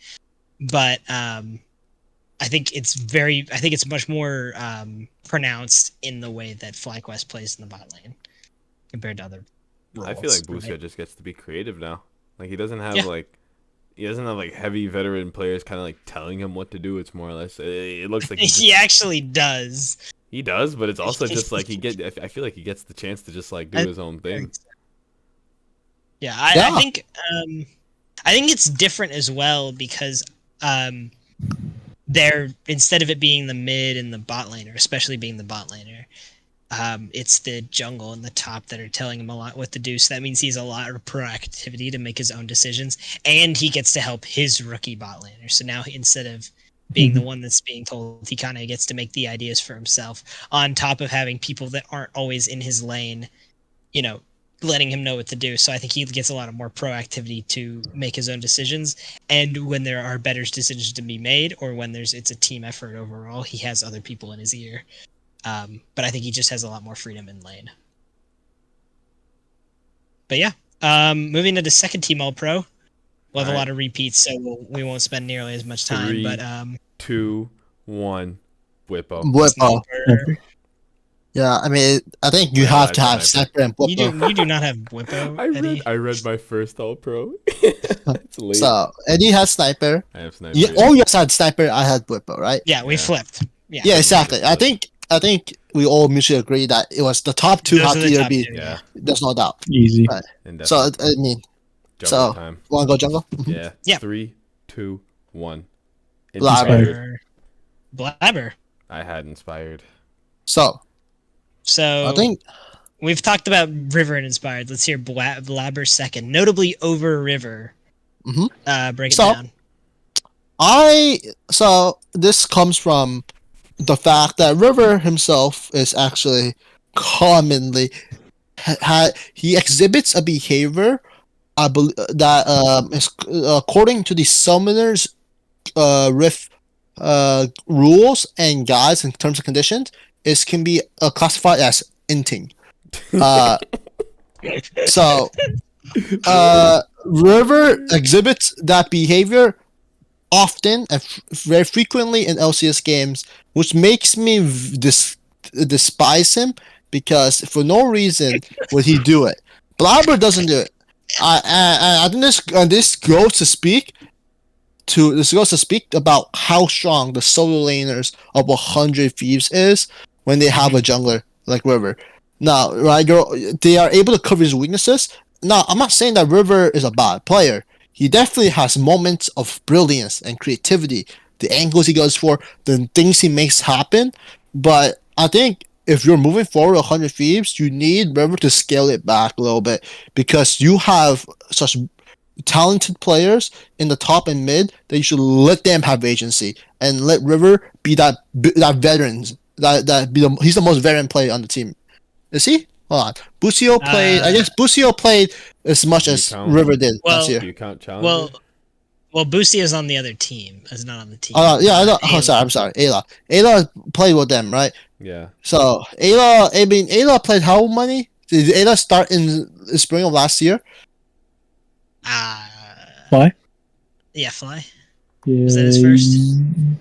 But I think it's much more pronounced in the way that FlyQuest plays in the bot lane compared to other roles. I feel like Busia just gets to be creative now. Like he doesn't have like heavy veteran players kind of like telling him what to do. It's more or less it looks like he actually does. He does, but it's also just like I feel like he gets the chance to just like do his own thing. Yeah, I think it's different as well because they're instead of it being the mid and the bot laner, especially being the bot laner, it's the jungle and the top that are telling him a lot what to do. So that means he has a lot of proactivity to make his own decisions, and he gets to help his rookie bot laner. So now instead of being the one that's being told, he kind of gets to make the ideas for himself, on top of having people that aren't always in his lane, letting him know what to do. So I think he gets a lot of more proactivity to make his own decisions. And when there are better decisions to be made, or when it's a team effort overall, he has other people in his ear. But I think he just has a lot more freedom in lane. But yeah, moving to the second team All-Pro. We'll have a lot of repeats, so we won't spend nearly as much time. 3, but 2, 1, Whippo. Whippo. Yeah, I mean, I think you have to have Sniper and Whippo. You do not have Whippo, Eddy. I read my first All Pro. It's late. So Eddy has Sniper. I have Sniper. You guys had Sniper. I had Whippo, right? Yeah, we flipped. Yeah, exactly. I think we all mutually agree that it was the top two have to either be. Yeah, there's no doubt. Easy. Right. and So I mean, jungle time. wanna go jungle? Yeah. 3, 2, 1. Blabber. Blabber. I had inspired. So I think we've talked about River and Inspired. Let's hear Blabber second, notably over River. Break it down. So this comes from the fact that River himself is actually commonly he exhibits a behavior I believe that is according to the Summoners Rift rules and guides and terms and conditions, it can be classified as inting. So River exhibits that behavior often and very frequently in LCS games, which makes me despise him, because for no reason would he do it. Blabber doesn't do it. I think this goes to speak about how strong the solo laners of 100 Thieves is when they have a jungler like River. Now, right, they are able to cover his weaknesses. Now, I'm not saying that River is a bad player. he definitely has moments of brilliance and creativity, the angles he goes for, the things he makes happen. But I think if you're moving forward 100 Thieves, you need River to scale it back a little bit because you have such talented players in the top and mid that you should let them have agency and let River be that veterans he's the most veteran player on the team. Is he? Hold on. Busio played. I guess Busio played as much as River did last year. Do you count Challenger? Well, Boosty is on the other team. Is not on the team. Yeah, I know. Oh, sorry. I'm sorry. Ayla played with them, right? Yeah. So Ayla played how many? Did Ayla start in the spring of last year? Fly? Yeah, Fly. Yeah, Was that his first?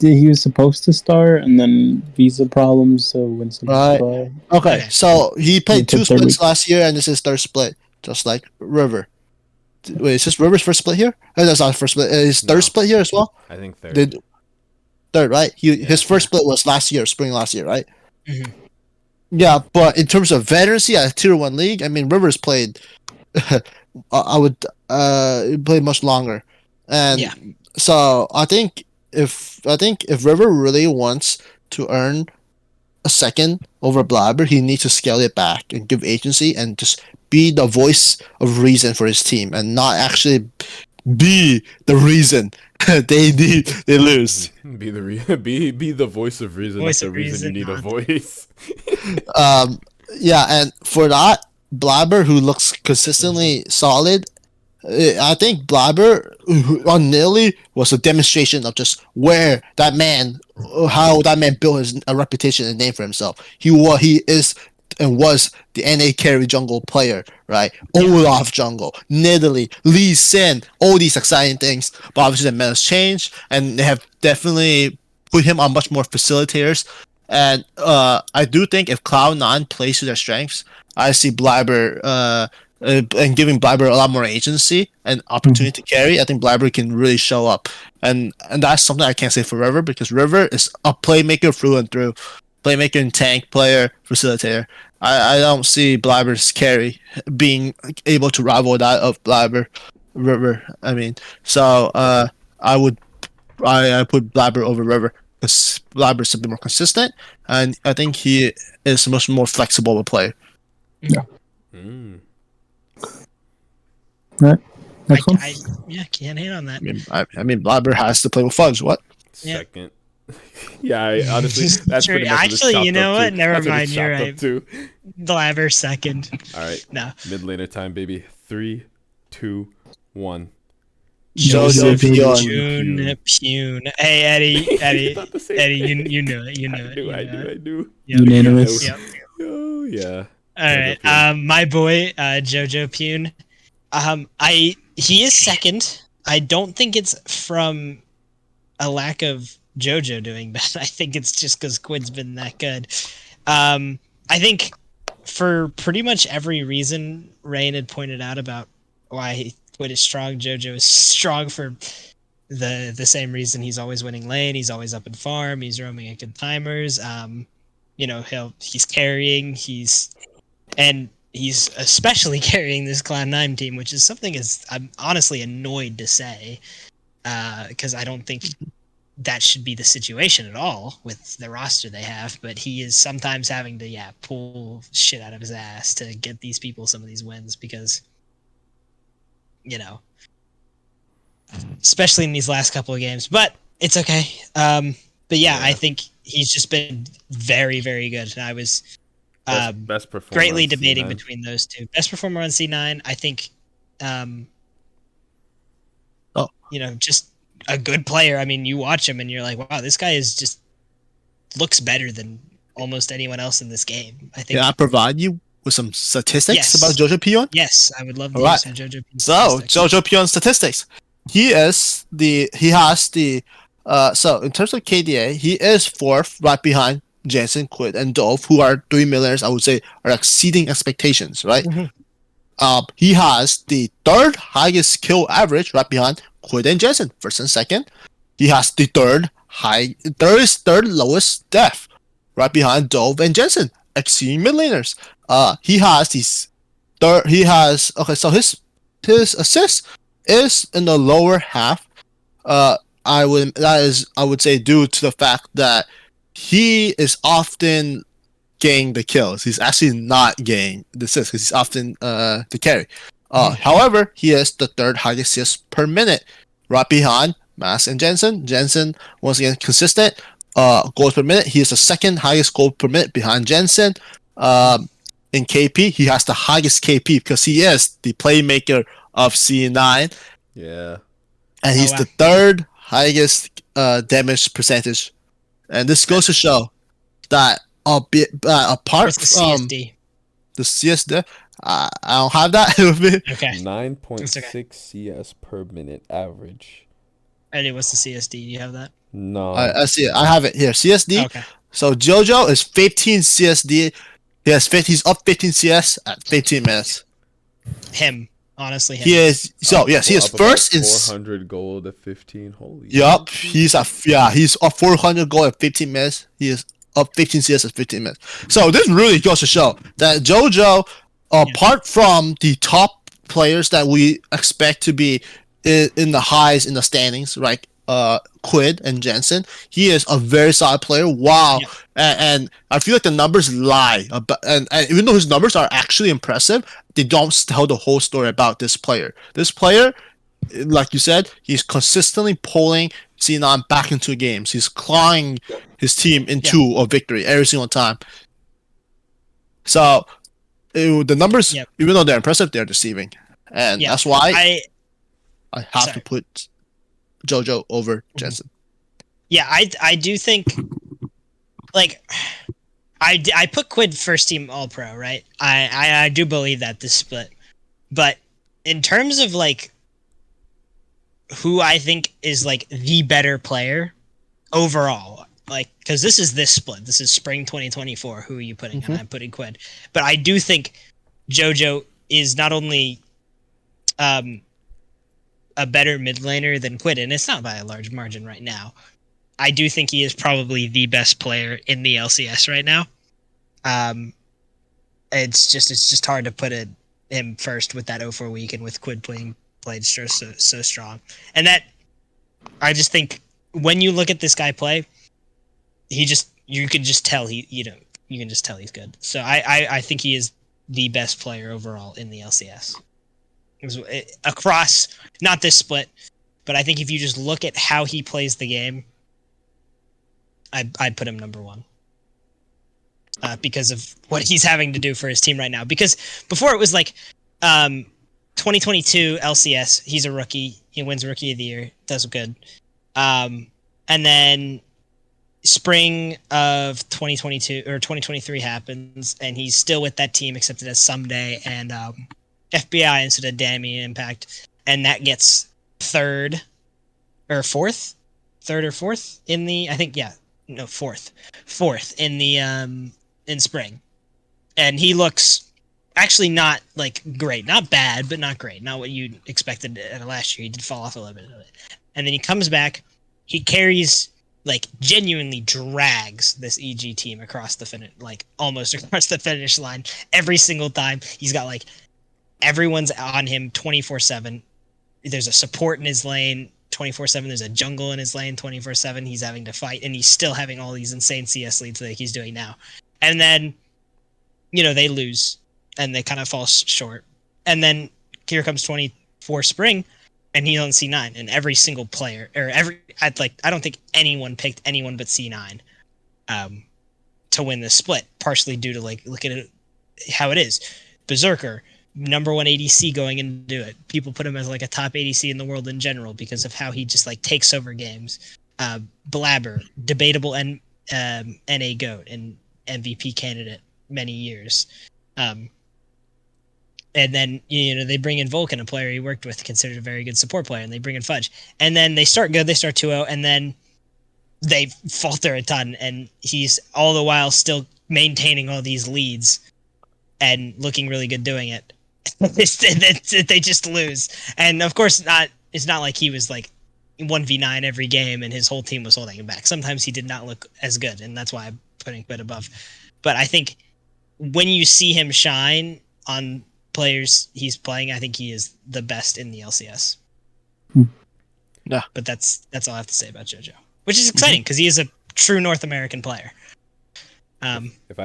He was supposed to start, and then visa problems, so when Right. Fly. Okay, so he played He 2 took their splits week. last year, and this is 3rd split, just like River. Wait, is this River's first split here? No, that's not first split. Is 3rd split here as well? I think 3rd. Third, right? His first split was spring last year, right? Mm-hmm. Yeah, but in terms of veterancy at a Tier 1 league, I mean, Rivers played. I would play much longer, and so I think if River really wants to earn a second over Blabber, he needs to scale it back and give agency and just be the voice of reason for his team and not actually be the reason they lose. Be the voice of reason. That's the reason you need a voice. Yeah, and for that, Blabber, who looks consistently solid, I think Blabber on Nilly was a demonstration of just how that man built his a reputation and name for himself. He is and was the NA carry jungle player, right? Olaf jungle, Nidalee, Lee Sin, all these exciting things. But obviously the meta's changed, and they have definitely put him on much more facilitators. And I do think if Cloud9 plays to their strengths, I see Blabber and giving Blabber a lot more agency and opportunity to carry. I think Blabber can really show up, and that's something I can't say for River because River is a playmaker through and through, playmaker and tank player, facilitator. I don't see Blabber's carry being able to rival that of River. I mean, so I put Blabber over River. Because Blabber is a bit more consistent, and I think he is a much more flexible of a player. Yeah. Mm. Right. Can't hate on that. I mean, Blabber has to play with Fudge. What? Second. Yeah, honestly, that's True. pretty much Actually, you know what? Never mind. You're right. Too. Blabber second. All right. No. Mid laner time, baby. 3, 2, 1. Joseph Pune. Hey, Eddy, you knew it. I knew. Yep. Unanimous. Yep. Oh yeah. All right. My boy, Jojo Pune. He is second. I don't think it's from a lack of Jojo doing bad. I think it's just because Quid's been that good. I think for pretty much every reason Rain had pointed out about why Quid is strong, Jojo is strong for the same reason. He's always winning lane. He's always up in farm. He's roaming at good timers. He's carrying. He's especially carrying this Cloud9 team, which is something I'm honestly annoyed to say, because I don't think that should be the situation at all with the roster they have. But he is sometimes having to pull shit out of his ass to get these people some of these wins because, especially in these last couple of games. But it's okay. I think he's just been very, very good. And I was best performer greatly on debating C9. between those two. Best performer on C9, I think, just a good player. I mean, you watch him and you're like, wow, this guy looks better than almost anyone else in this game. I think. Can I provide you with some statistics Yes. about Jojo Pion? Yes, I would love to All hear right. some JoJo P. So statistics. Jojo Pion statistics. So in terms of KDA, he is 4th, right behind Jensen, Quid, and Dove, who are 3 millionaires. I would say are exceeding expectations, right? He has the 3rd highest kill average, right behind Quid and Jensen, 1st and 2nd. He has the 3rd lowest death, right behind Dove and Jensen, exceeding mid laners. He has his his assists is in the lower half. I would say due to the fact that he is often getting the kills. He's actually not getting the assists because he's often the carry. However, he is the third highest assists per minute, right behind Mass and Jensen. Jensen once again consistent. Goals per minute. He is the second highest goal per minute behind Jensen. In KP, he has the highest KP because he is the playmaker of C9. Yeah. And he's the third highest damage percentage. And this goes to show that apart from CSD. the CSD, I don't have that with me. Okay. 9.6 CS per minute average. Eddie, what's the CSD? Do you have that? No. I see it. I have it here. CSD. Okay. So JoJo is 15 CSD. He's up 15 CS at 15 minutes. Him. Honestly, him. He is he is first in 400 gold at 15. Holy. Yup, he's up 400 gold at 15 minutes. He is up 15 CS at 15 minutes. So this really goes to show that JoJo, apart from the top players that we expect to be in the highs in the standings, right? Quid and Jensen, he is a very solid player. Wow. Yeah. And I feel like the numbers lie. And even though his numbers are actually impressive, they don't tell the whole story about this player. This player, like you said, he's consistently pulling C9 back into games. He's clawing his team into a victory every single time. So the numbers, even though they're impressive, they're deceiving. And that's why I have to put JoJo over Jensen. Yeah, I do think, like, I put Quid first team All Pro, right? I do believe that this split, but in terms of like who I think is like the better player overall, like, because this split, this is spring 2024. Who are you putting? And I'm putting Quid, but I do think JoJo is not only a better mid laner than Quid, and it's not by a large margin right now. I do think he is probably the best player in the LCS right now. It's just hard to put him first with that 0-4 week and with Quid played so strong. And that, I just think when you look at this guy play, you can just tell you can just tell he's good. So I think he is the best player overall in the LCS. Across, not this split, but I think if you just look at how he plays the game, I'd put him number one. Because of what he's having to do for his team right now. Because before it was like 2022 LCS, he's a rookie, he wins Rookie of the Year, does good. And then spring of 2022 or 2023 happens, and he's still with that team, except it has Someday and FBI instead of Dammy Impact, and that gets third or fourth in the fourth in the in spring, and he looks actually not like great, not bad, but not great, not what you expected last year. He did fall off a little bit of it, and then he comes back, he carries, like, genuinely drags this EG team across the almost across the finish line every single time. He's got like everyone's on him 24/7. There's a support in his lane 24/7. There's a jungle in his lane 24/7. He's having to fight, and he's still having all these insane CS leads like he's doing now. And then, they lose, and they kind of fall short. And then here comes 24 spring, and he's on C9. And every single player, I don't think anyone picked anyone but C9 to win this split. Partially due to look at it how it is. Berserker, number one ADC going into it. People put him as like a top ADC in the world in general because of how he just takes over games. Blabber, debatable NA GOAT and MVP candidate many years. And then, they bring in Vulcan, a player he worked with, considered a very good support player, and they bring in Fudge. And then they start good, they start 2-0, and then they falter a ton, and he's all the while still maintaining all these leads and looking really good doing it. They just lose. And of course, it's not like he was 1v9 every game and his whole team was holding him back. Sometimes he did not look as good, and that's why I'm putting Quid above. But I think when you see him shine on players he's playing, I think he is the best in the LCS. Yeah. But that's all I have to say about JoJo, which is exciting because he is a true North American player. If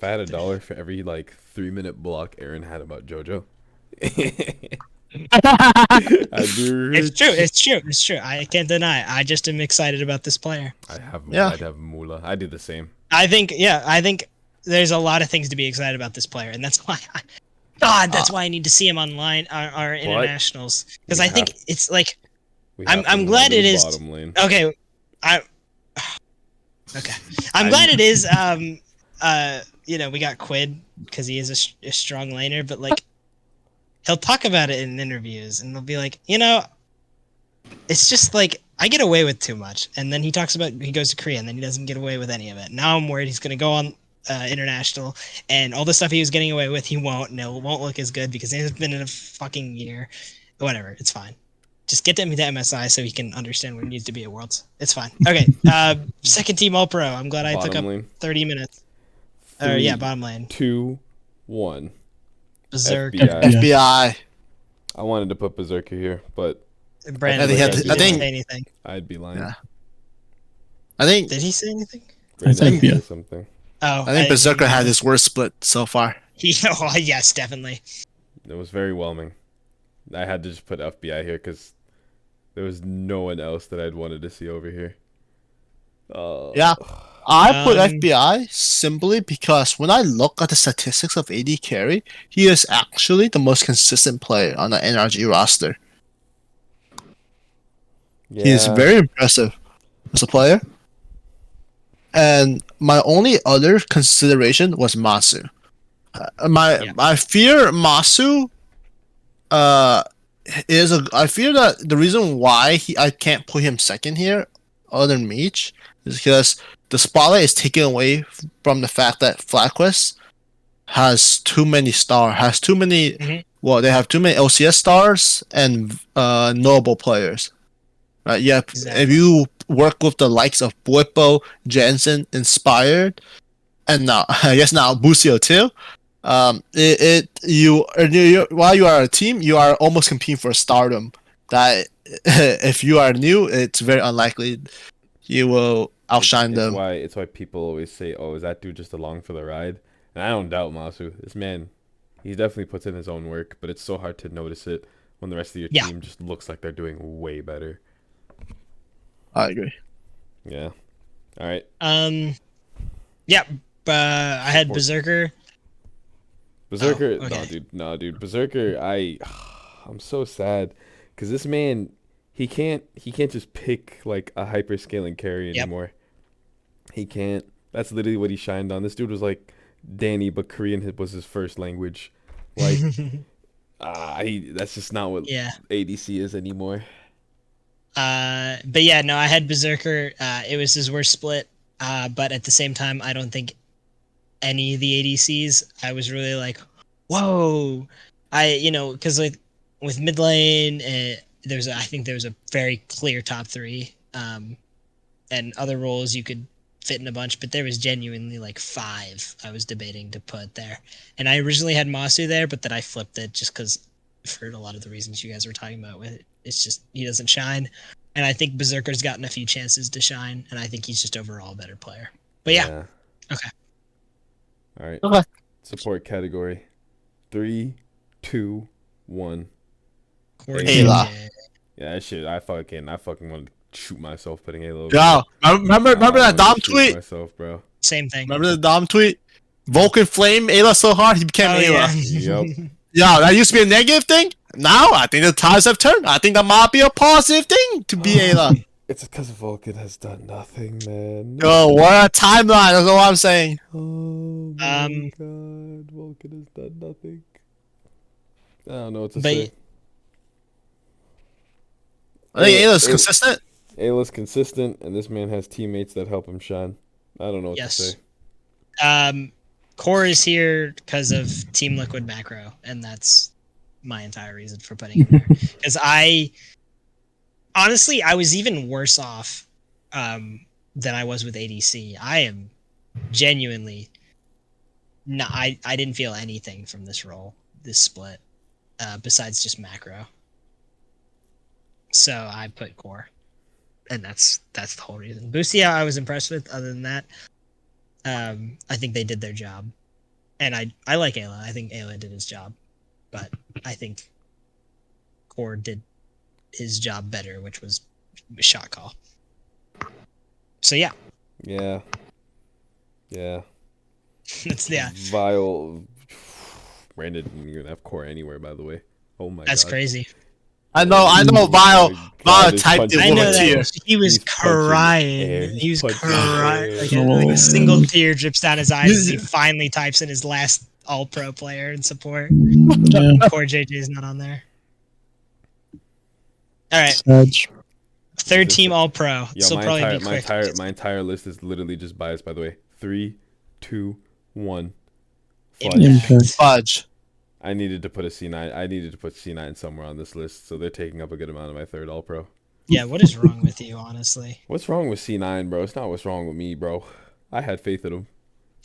I had a dollar for every like 3-minute block Ahren had about JoJo, I'd be rich. It's true. I can't deny. I just am excited about this player. I'd have Mula. I do the same. I think there's a lot of things to be excited about this player, and that's why. That's why I need to see him online our internationals because I think it's like I'm glad it is. Okay, I'm glad it is. We got Quid because he is a strong laner, but like he'll talk about it in interviews, and they'll be like, it's just like I get away with too much, and then he talks about he goes to Korea, and then he doesn't get away with any of it. Now I'm worried he's gonna go on international, and all the stuff he was getting away with, he won't. No, it won't look as good because it has been in a fucking year. Whatever, it's fine. Just get him to MSI so he can understand what it needs to be at Worlds. It's fine. Okay, second team All Pro. I'm glad I took up 30 minutes. Bottom lane. 2, 1. Berserk. FBI. I wanted to put Berserker here, but Brandon, I didn't think say anything. I'd be lying. Yeah. I think. Did he say anything? Brandon yeah. said something. Oh, I think Berserker had his worst split so far. Yes, definitely. It was very whelming. I had to just put FBI here because there was no one else that I'd wanted to see over here. Yeah. I put FBI simply because when I look at the statistics of AD Carry, he is actually the most consistent player on the NRG roster. Yeah. He is very impressive as a player. And my only other consideration was Masu. I fear Masu I fear that the reason why I can't put him second here other than Meech is because the spotlight is taken away from the fact that FlyQuest has too many they have too many LCS stars and notable players. Right? Yeah, exactly. If you work with the likes of Bwipo, Jensen, Inspired, and now Busio too. While you are a team, you are almost competing for stardom. That if you are new, it's very unlikely you will outshine them. It's why people always say, "Oh, is that dude just along for the ride?" And I don't doubt Masu. This man, he definitely puts in his own work, but it's so hard to notice it when the rest of your team just looks like they're doing way better. I agree. Yeah. All right. I had Berserker. Berserker, Oh, okay. no, dude. Berserker, I'm so sad because this man, he can't just pick like a hyper scaling carry anymore. He can't. That's literally what he shined on. This dude was like Danny, but Korean was his first language. Like, that's just not what ADC is anymore. I had Berserker. It was his worst split. But at the same time, I don't think any of the ADCs, I was really like, whoa. Because with mid lane, I think there was a very clear top 3. And other roles you could fit in a bunch, but there was genuinely like 5 I was debating to put there. And I originally had Masu there, but then I flipped it just because I've heard a lot of the reasons you guys were talking about with it. It's just he doesn't shine. And I think Berserker's gotten a few chances to shine, and I think he's just overall a better player. But yeah. Okay. All right. Okay. Support category. 3, 2, 1. Ayla. Yeah, that shit. I fucking want to shoot myself putting Ayla. Yeah. Remember that Dom tweet? Myself, bro. Same thing. Remember the Dom tweet? Vulcan flame Ayla so hard he became Ayla. Yep. Yeah, that used to be a negative thing. Now I think the tides have turned. I think that might be a positive thing to be Ayla. It's because Vulcan has done nothing, man. Oh, what a timeline! That's all I'm saying. Oh my god, Vulcan has done nothing. I don't know what to say. I think Ayla's consistent. Ayla's consistent, and this man has teammates that help him shine. I don't know what to say. Core is here because of Team Liquid macro, and that's my entire reason for putting him there. Because honestly, I was even worse off than I was with ADC. I am genuinely not. I didn't feel anything from this role, this split, besides just macro. So I put Core, and that's the whole reason. Boostia, I was impressed with. Other than that, I think they did their job, and I like Ayla. I think Ayla did his job, but I think Core did his job better, which was shot call. So yeah. Yeah. That's Brandon didn't even have Core anywhere, by the way. Oh my god. That's crazy. I know. Vile typed it I know over that tier. he was He's punching air. crying. He's He was punching crying. air. Like a single tear drips down his eyes as he You- finally types in his last All-Pro player in support. Yeah. Poor JJ's not on there. All right, Sedge. third team All-Pro. Yo, This will probably be quick. my entire list is literally just biased, by the way. 3, 2, 1. Fudge. Impact. Fudge. I needed to put a C9. I needed to put C9 somewhere on this list, so they're taking up a good amount of my third All-Pro. Yeah, what is wrong with you, honestly? What's wrong with C9, bro? It's not what's wrong with me, bro. I had faith in him.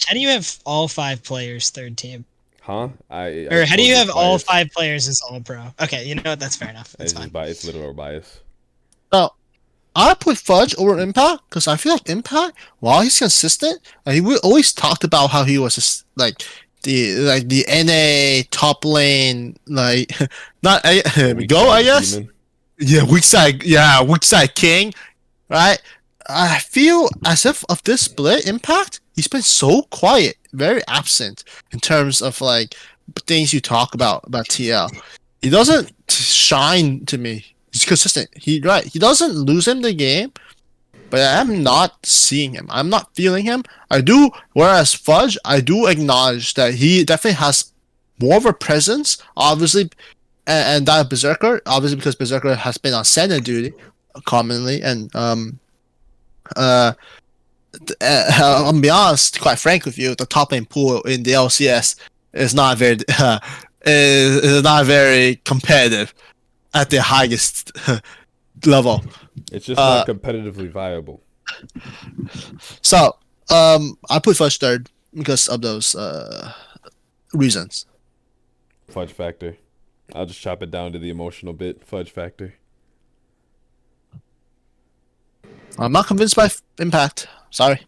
How do you have all 5 players third team? Huh? Or how do you have all 5 players as All-Pro? Okay, you know what? That's fair enough. That's It's fine. It's literal bias. No, I put Fudge over Impact because I feel like Impact, while he's consistent, he always talked about how he was just the NA top lane, like not Weak go, side I guess. demon. Weak side king, right? I feel as if of this split Impact, he's been so quiet, very absent in terms of like things you talk about TL. He doesn't shine to me. He's consistent. He doesn't lose him the game, but I'm not seeing him. I'm not feeling him. I do. Whereas Fudge, I do acknowledge that he definitely has more of a presence, obviously, and that of Berserker, obviously because Berserker has been on center duty commonly, and I'll be honest, quite frank with you, the top lane pool in the LCS is not very is not very competitive at the highest level. It's just not competitively viable. So, I put Fudge third because of those reasons. Fudge factor. I'll just chop it down to the emotional bit. Fudge factor. I'm not convinced by Impact. Sorry.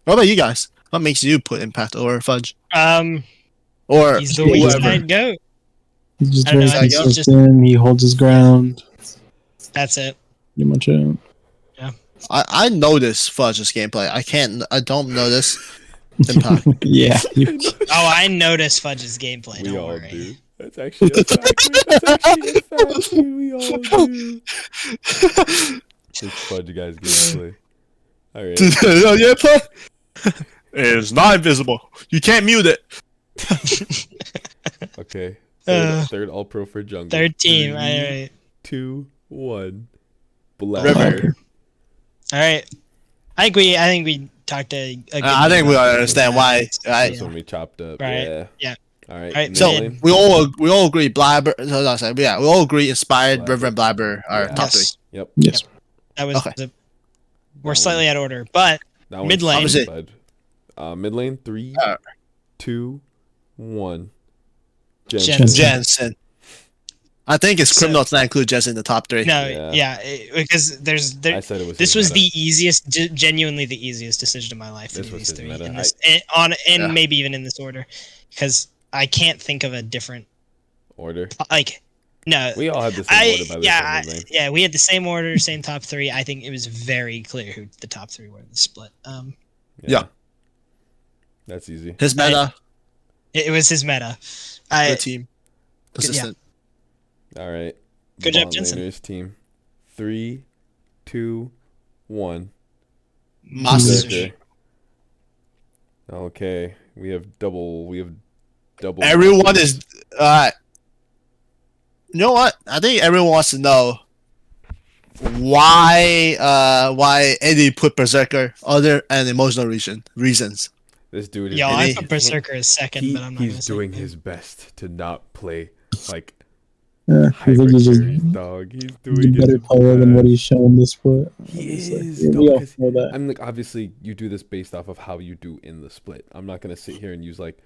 What about you guys? What makes you put Impact over Fudge? Or He's the weak whoever? side goat. He's just I don't very know, I think it's consistent. He holds his ground. That's it. Pretty much it. I notice Fudge's gameplay. I don't notice Impact. Yeah. Oh, I noticed Fudge's gameplay. We Don't all worry. do. That's actually a fact. That's actually a fact. Dude. We all do. This Fudge guy's gameplay. All right. Your gameplay is not invisible. You can't mute it. Okay. Third All Pro for jungle. Third team. 3, All right. 2, 1. Black. River. All right. I think we talked a good I think bit we all about understand that. why. Right? That's when we chopped up. Right. Yeah. All right. Right, So Mid lane. we all agree. Blabber. We all agree. Inspired, Blabber. River, and Blabber are Yeah. top three. Yes. Yep. Yes. That was Okay. we're slightly out of order, but That one's Mid lane. satisfied. Mid lane. 3, Uh, 2, 1. Jensen. Jensen. I think it's So- criminal to not include Jensen in the top three. no, Yeah. because I said it was. this his was meta. the easiest, genuinely the easiest decision of my life. This This was these his three meta. in this, and Yeah. maybe even in this order, because I can't think of a different order. like. No, We all had the same order by the time. Mid lane. we had the same order, same top three. I think it was very clear who the top three were in the split. Yeah. That's easy. His meta, It was his meta. good team, consistent. All right. Good job, Bot Jensen. laners team. 3, 2, 1. Monster. Berserker. Okay. We have double. Everyone is. You know what? I think everyone wants to know why Eddy put Berserker other and emotional reasons. This dude is. Yo, I Any- put Berserker as second, but I'm not gonna He's say doing anything. his best to not play like Yeah, I think he's just hyper dog. He's he's a doing better his player than what best. he's shown this split. He Honestly. is, Yeah, though, we all 'cause know that. I'm like, obviously, you do this based off of how you do in the split. I'm not gonna sit here and use like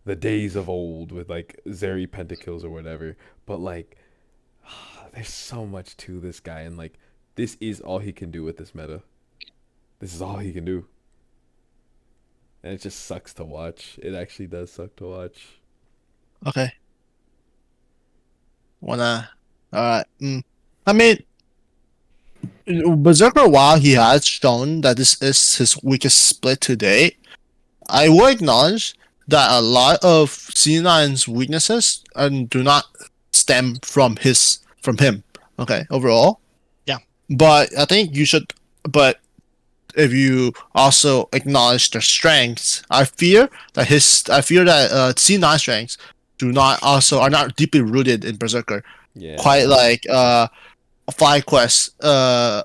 the days of old with like Zeri pentakills or whatever. But like, There's so much to this guy, and like this is all he can do with this meta. This is all he can do. And it just sucks to watch. It actually does suck to watch. Okay. Wanna? Alright. I mean, Berserker, while he has shown that this is his weakest split to date, I will acknowledge that a lot of C9's weaknesses do not stem from him. Okay, overall. Yeah. But I think you should. But if you also acknowledge their strengths, I fear that C9 strengths are not deeply rooted in Berserker. Yeah. Quite like FlyQuest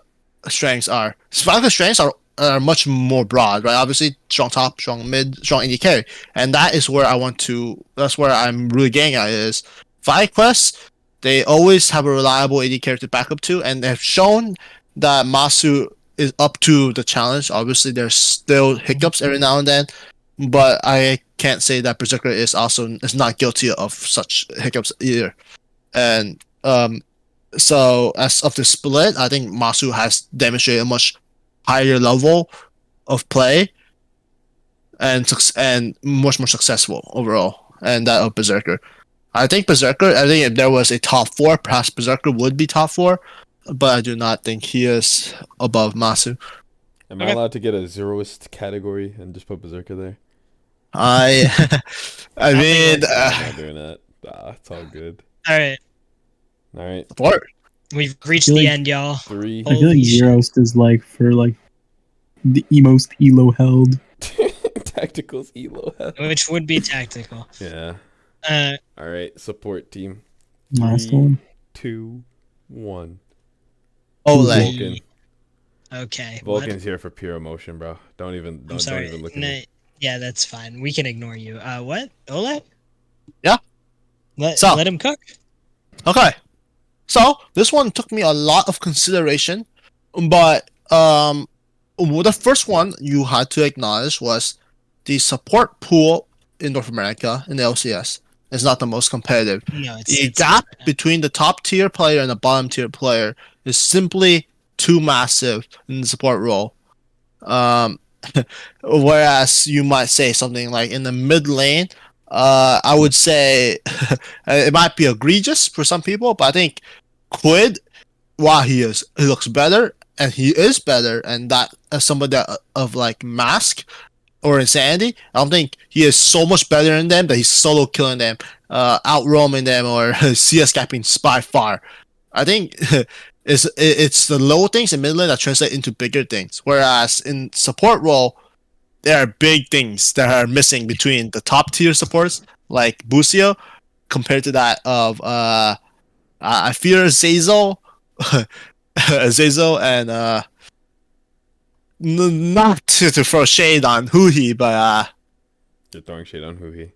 strengths are. FlyQuest strengths are much more broad, right? Obviously, strong top, strong mid, strong AD carry, and that's where I'm really getting at is FlyQuest. They always have a reliable AD carry to back up to, and they've shown that Masu is up to the challenge. Obviously, there's still hiccups every now and then, but I can't say that Berserker is not guilty of such hiccups either. And so as of the split, I think Masu has demonstrated a much higher level of play and much more successful overall, and that of Berserker. I think if there was a top 4, perhaps Berserker would be top 4, but I do not think he is above Masu. Am I allowed to get a zeroist category and just put Berserker there? I mean, I'm not doing that. It's all good. All right. All right. support. We've reached I feel the like- end, y'all. 3. I feel like Zerost is like for like the most elo held. Tacticals elo. Which would be tactical. Yeah. All right. Support team. Last 3, one. 2, 1. Ole. Vulcan. Okay. Vulcan's here for pure emotion, bro. Don't even I'm sorry. don't even look at No, me. yeah, that's fine. We can ignore you. What? Ole? Yeah. Let him cook. Okay. So this one took me a lot of consideration, but the first one you had to acknowledge was the support pool in North America in the LCS is not the most competitive. No, The gap between the top tier player and the bottom tier player is simply too massive in the support role. Whereas you might say something like in the mid lane, I would say it might be egregious for some people, but I think Quid, while he looks better and he is better, and that as somebody that of like Mask or Insanity, I don't think he is so much better than them that he's solo killing them, out roaming them, or CS capping by far. I think it's the low things in mid lane that translate into bigger things. Whereas in support role, there are big things that are missing between the top tier supports like Busio compared to that of I fear Zazel, Zazel, and not to throw shade on Huhi, but You're throwing shade on Huhi.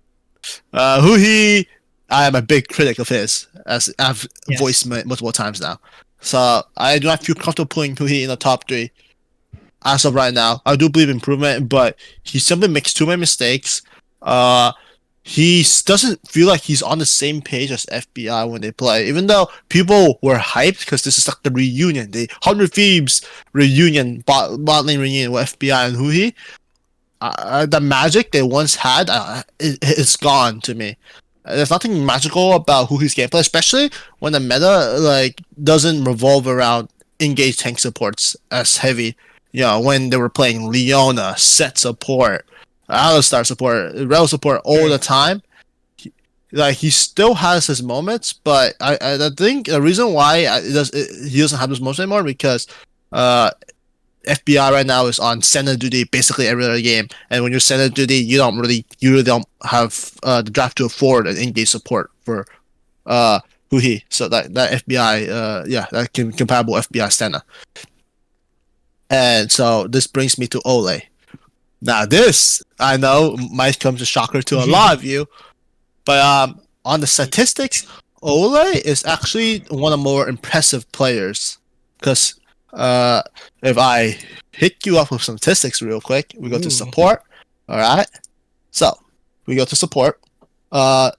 Huhi, I am a big critic of his, as I've Yes. voiced multiple times now. So I do not feel comfortable putting Huhi in the top 3 as of right now. I do believe improvement, but he simply makes too many mistakes. He doesn't feel like he's on the same page as FBI when they play, even though people were hyped because this is like the reunion, the 100 Thieves reunion, bot lane reunion with FBI and Huhi. The magic they once had, it's gone to me. There's nothing magical about Huhi's gameplay, especially when the meta like doesn't revolve around engaged tank supports as heavy. You know, when they were playing Leona, Set support, Alistar support, Rel support all the time. He still has his moments, but I think the reason why he doesn't have those moments anymore because FBI right now is on center duty basically every other game, and when you're center duty, you really don't have the draft to afford an engaged support for Huhi. So that FBI that compatible FBI Stena. And so this brings me to Ole. Now this, I know, might come as a shocker to a lot of you, but on the statistics, Ole is actually one of the more impressive players. Because if I hit you up with some statistics real quick, we go to support. All right, so we go to support. Hold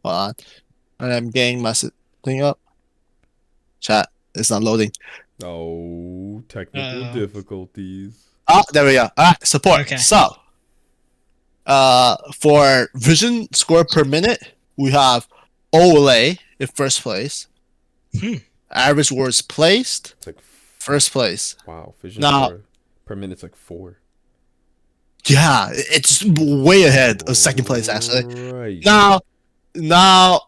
on. I'm getting my thing up. Chat, it's not loading. Oh, technical difficulties. Ah, there we go. Support. Okay. So, for vision score per minute, we have Ole in first place. Average words placed, It's like first place. wow, vision Now- score per minute's like 4. Yeah, it's way ahead of second place actually. Right. Now,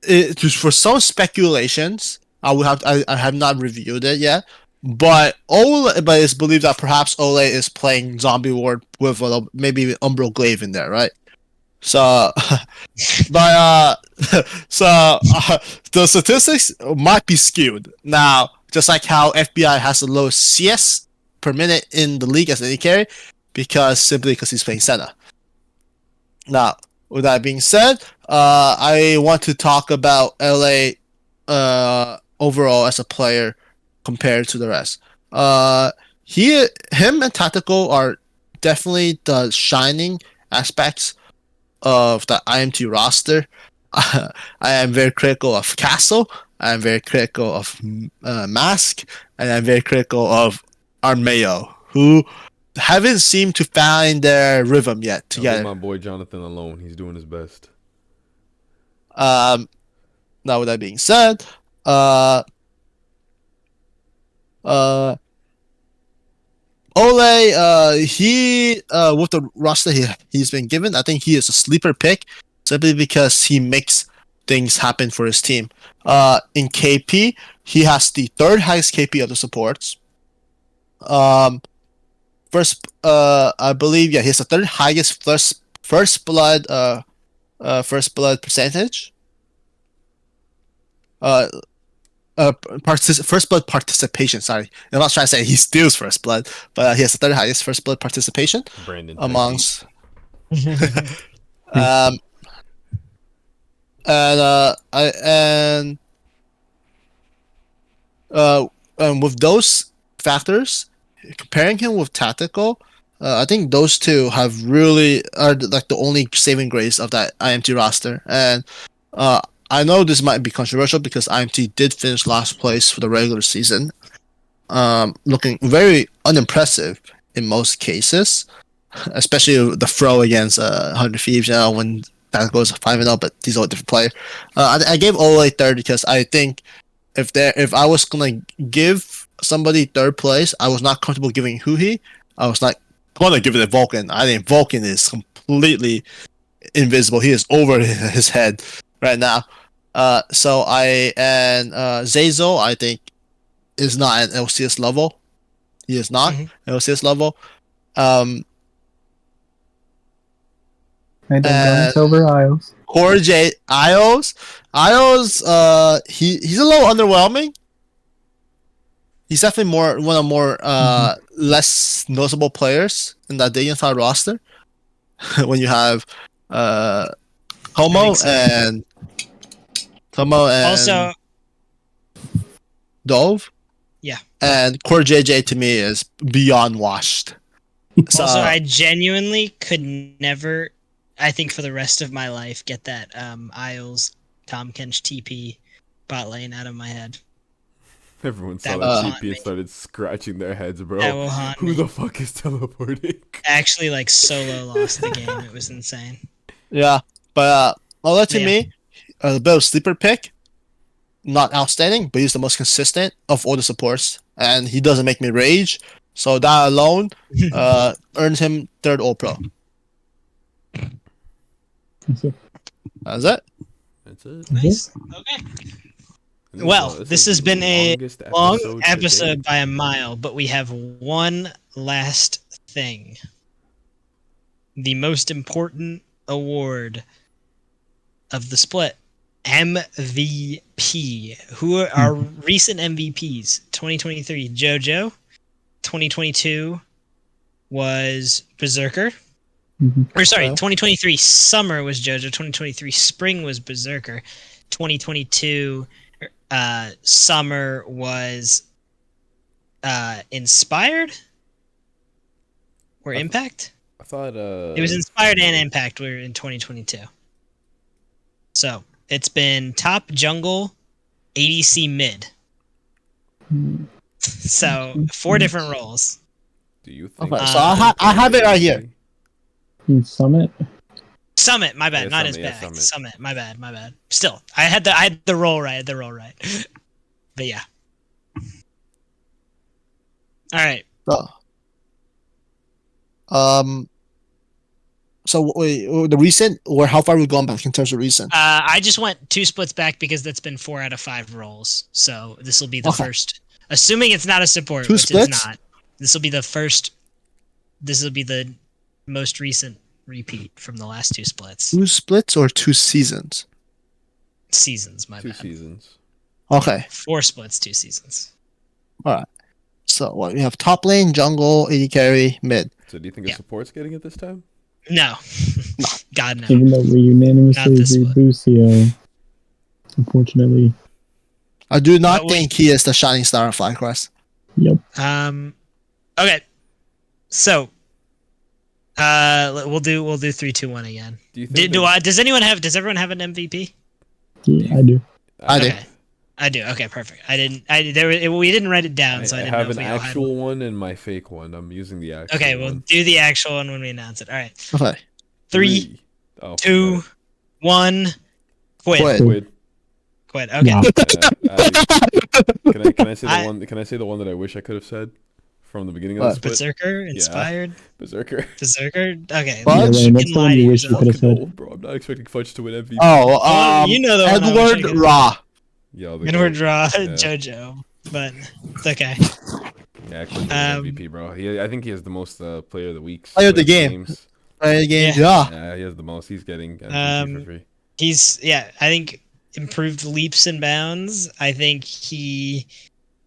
just for some speculations, I have not reviewed it yet, but it's believed that perhaps Ole is playing Zombie Ward with maybe Umbral Glaive in there, right? So, but the statistics might be skewed now. Just like how FBI has the lowest CS per minute in the league as an AD carry, because he's playing Senna. Now, with that being said, I want to talk about LA overall as a player compared to the rest. Him and Tactical are definitely the shining aspects of the IMT roster. I am very critical of Castle. I am very critical of Mask, and I'm very critical of Armeo, who haven't seemed to find their rhythm yet together. Leave my boy Jonathan alone. He's doing his best. Now, with that being said, Ole, he with the roster he's been given, I think he is a sleeper pick simply because he makes things happen for his team. In KP, he has the third highest KP of the supports. First, I believe, yeah, he has the third highest first blood percentage. First blood participation. Sorry, I'm not trying to say he steals first blood, but he has the third highest first blood participation Brandon amongst. And with those factors, comparing him with Tactical, I think those two are like the only saving grace of that IMT roster. And I know this might be controversial because IMT did finish last place for the regular season, looking very unimpressive in most cases, especially the throw against 100 Thieves. When that goes 5-0, but he's a different player. I gave Ole third because I think if I was gonna give somebody third place, I was not comfortable giving Huhi. I was not gonna give it to Vulcan. I think Vulcan is completely invisible. He is over his head right now. So Zazo, I think, is not at LCS level. He is not LCS level. And then going over Isles. Core J Ios, he's a little underwhelming. He's definitely one of more less noticeable players in that Dignified roster. When you have Tomo and Also, Dove. Yeah. And Core JJ to me is beyond washed. So, also, I genuinely could never, I think for the rest of my life, get that Isles Tom Kench TP bot lane out of my head. Everyone That saw will that haunt GP me. and started scratching their heads, bro. That will haunt Who me. the fuck is teleporting? Actually, like, solo lost the game. It was insane. yeah, but Ola to Yeah. me, a bit of sleeper pick. Not outstanding, but he's the most consistent of all the supports, and he doesn't make me rage. So that alone earns him third All Pro. That's it. That's it. Nice. Okay. Well, this has been a long episode by a mile, but we have one last thing. The most important award of the split. MVP. Who are our recent MVPs? 2023, JoJo. 2022 was Berserker. Or sorry, 2023 summer was JoJo. 2023 spring was Berserker. 2022 summer was Inspired or Impact. I thought It was Inspired and Impact were in 2022. So It's been top jungle, ADC mid. So 4 different roles. Do you think? Okay, so I have it right here. Summit. Summit, my bad, Yeah, not Summit, as yeah, bad. Summit. Summit, my bad. Still, I had the role right. But yeah. All right. So wait, the recent or how far we've gone back in terms of recent? I just went 2 splits back because that's been 4 out of 5 roles. So this will be the first. Assuming it's not a support, 2 which splits? it's not. This will be the first. This will be the most recent repeat from the last 2 splits. 2 splits or 2 seasons? Seasons, my 2 bad. seasons. Okay. 4 splits, 2 seasons. All right. So what we have top lane, jungle, AD carry, mid. So do you think a support's getting it this time? No. God, no. Even though we unanimously Not this agreed Lucio, unfortunately. I do not But wait. think he is the shining star of FlyQuest. Yep. Okay. So we'll do 3, 2, 1 again. Do you think? Does everyone have an MVP? Yeah, I do. I do. Okay. I do. Okay, perfect. We didn't write it down, so I I didn't have know if an we all had actual one and my fake one. I'm using the actual. Okay, we'll one. do the actual one when we announce it. All right. Okay. 3, Oh, 2, 1. Quid. Quid. Okay. Yeah. Can I say the one? Can I say the one that I wish I could have said from the beginning of the What? split? Berserker inspired. Berserker. Okay. Fudge? Yeah, Wayne, what's the one you wish you could have Fucking said? no, bro. I'm not expecting Fudge to win MVP. Oh, you know the one I wish I Edward could- Ra. Yo, the Edward goat. Draw Yeah. JoJo, but it's okay. Yeah, Quid MVP, bro. I think he has the most player of the week. Player of the split game. games. Play the game. Yeah. Yeah. Yeah, he has the most. He's getting MVP for free. I think improved leaps and bounds. I think he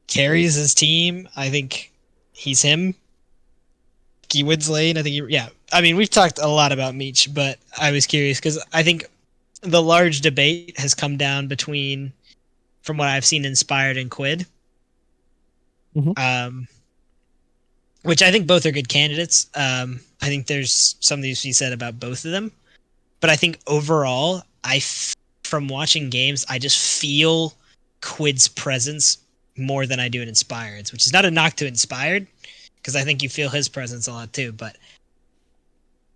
carries his team. I think he's him. He wins lane. I think I mean, we've talked a lot about Meech, but I was curious because I think the large debate has come down between, from what I've seen, Inspired and Quid. Which I think both are good candidates. I think there's something to be said about both of them. But I think overall, from watching games, I just feel Quid's presence more than I do in Inspired's, which is not a knock to Inspired, because I think you feel his presence a lot too. But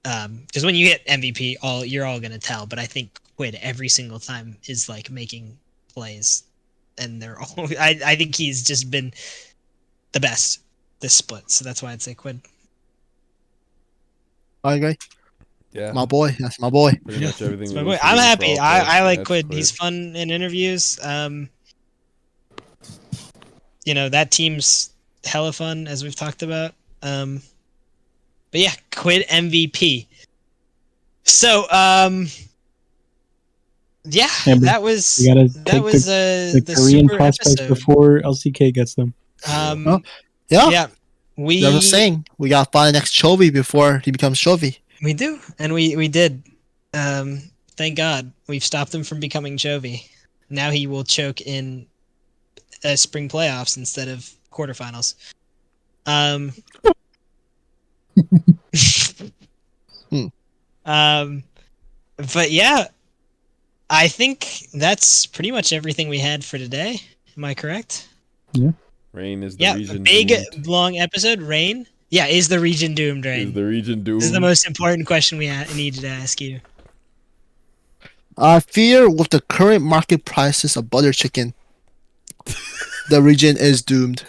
because when you get MVP, you're all gonna tell. But I think Quid every single time is like making plays, and they're all. I think he's just been the best this split, so that's why I'd say Quid. I agree. Yeah. My boy. That's my boy. Pretty much everything. It's we my boy. listed I'm is happy. for all I players. like That's Quid. He's fun in interviews. That team's hella fun, as we've talked about. But yeah, Quid MVP. So yeah, Amber, that was You gotta that take was the the Korean super prospects episode. before LCK gets them. Yeah. Yeah, We were saying we got to find the next Chovy before he becomes Chovy. we do, and we did. Thank God we've stopped him from becoming Chovy. Now he will choke in spring playoffs instead of quarterfinals. But yeah, I think that's pretty much everything we had for today. Am I correct? Rain is the Yeah, region big doomed. long episode. Rain. Yeah, is the region doomed, Rain? Is the region doomed? This is the most important question we needed to ask you. I fear with the current market prices of butter chicken, the region is doomed.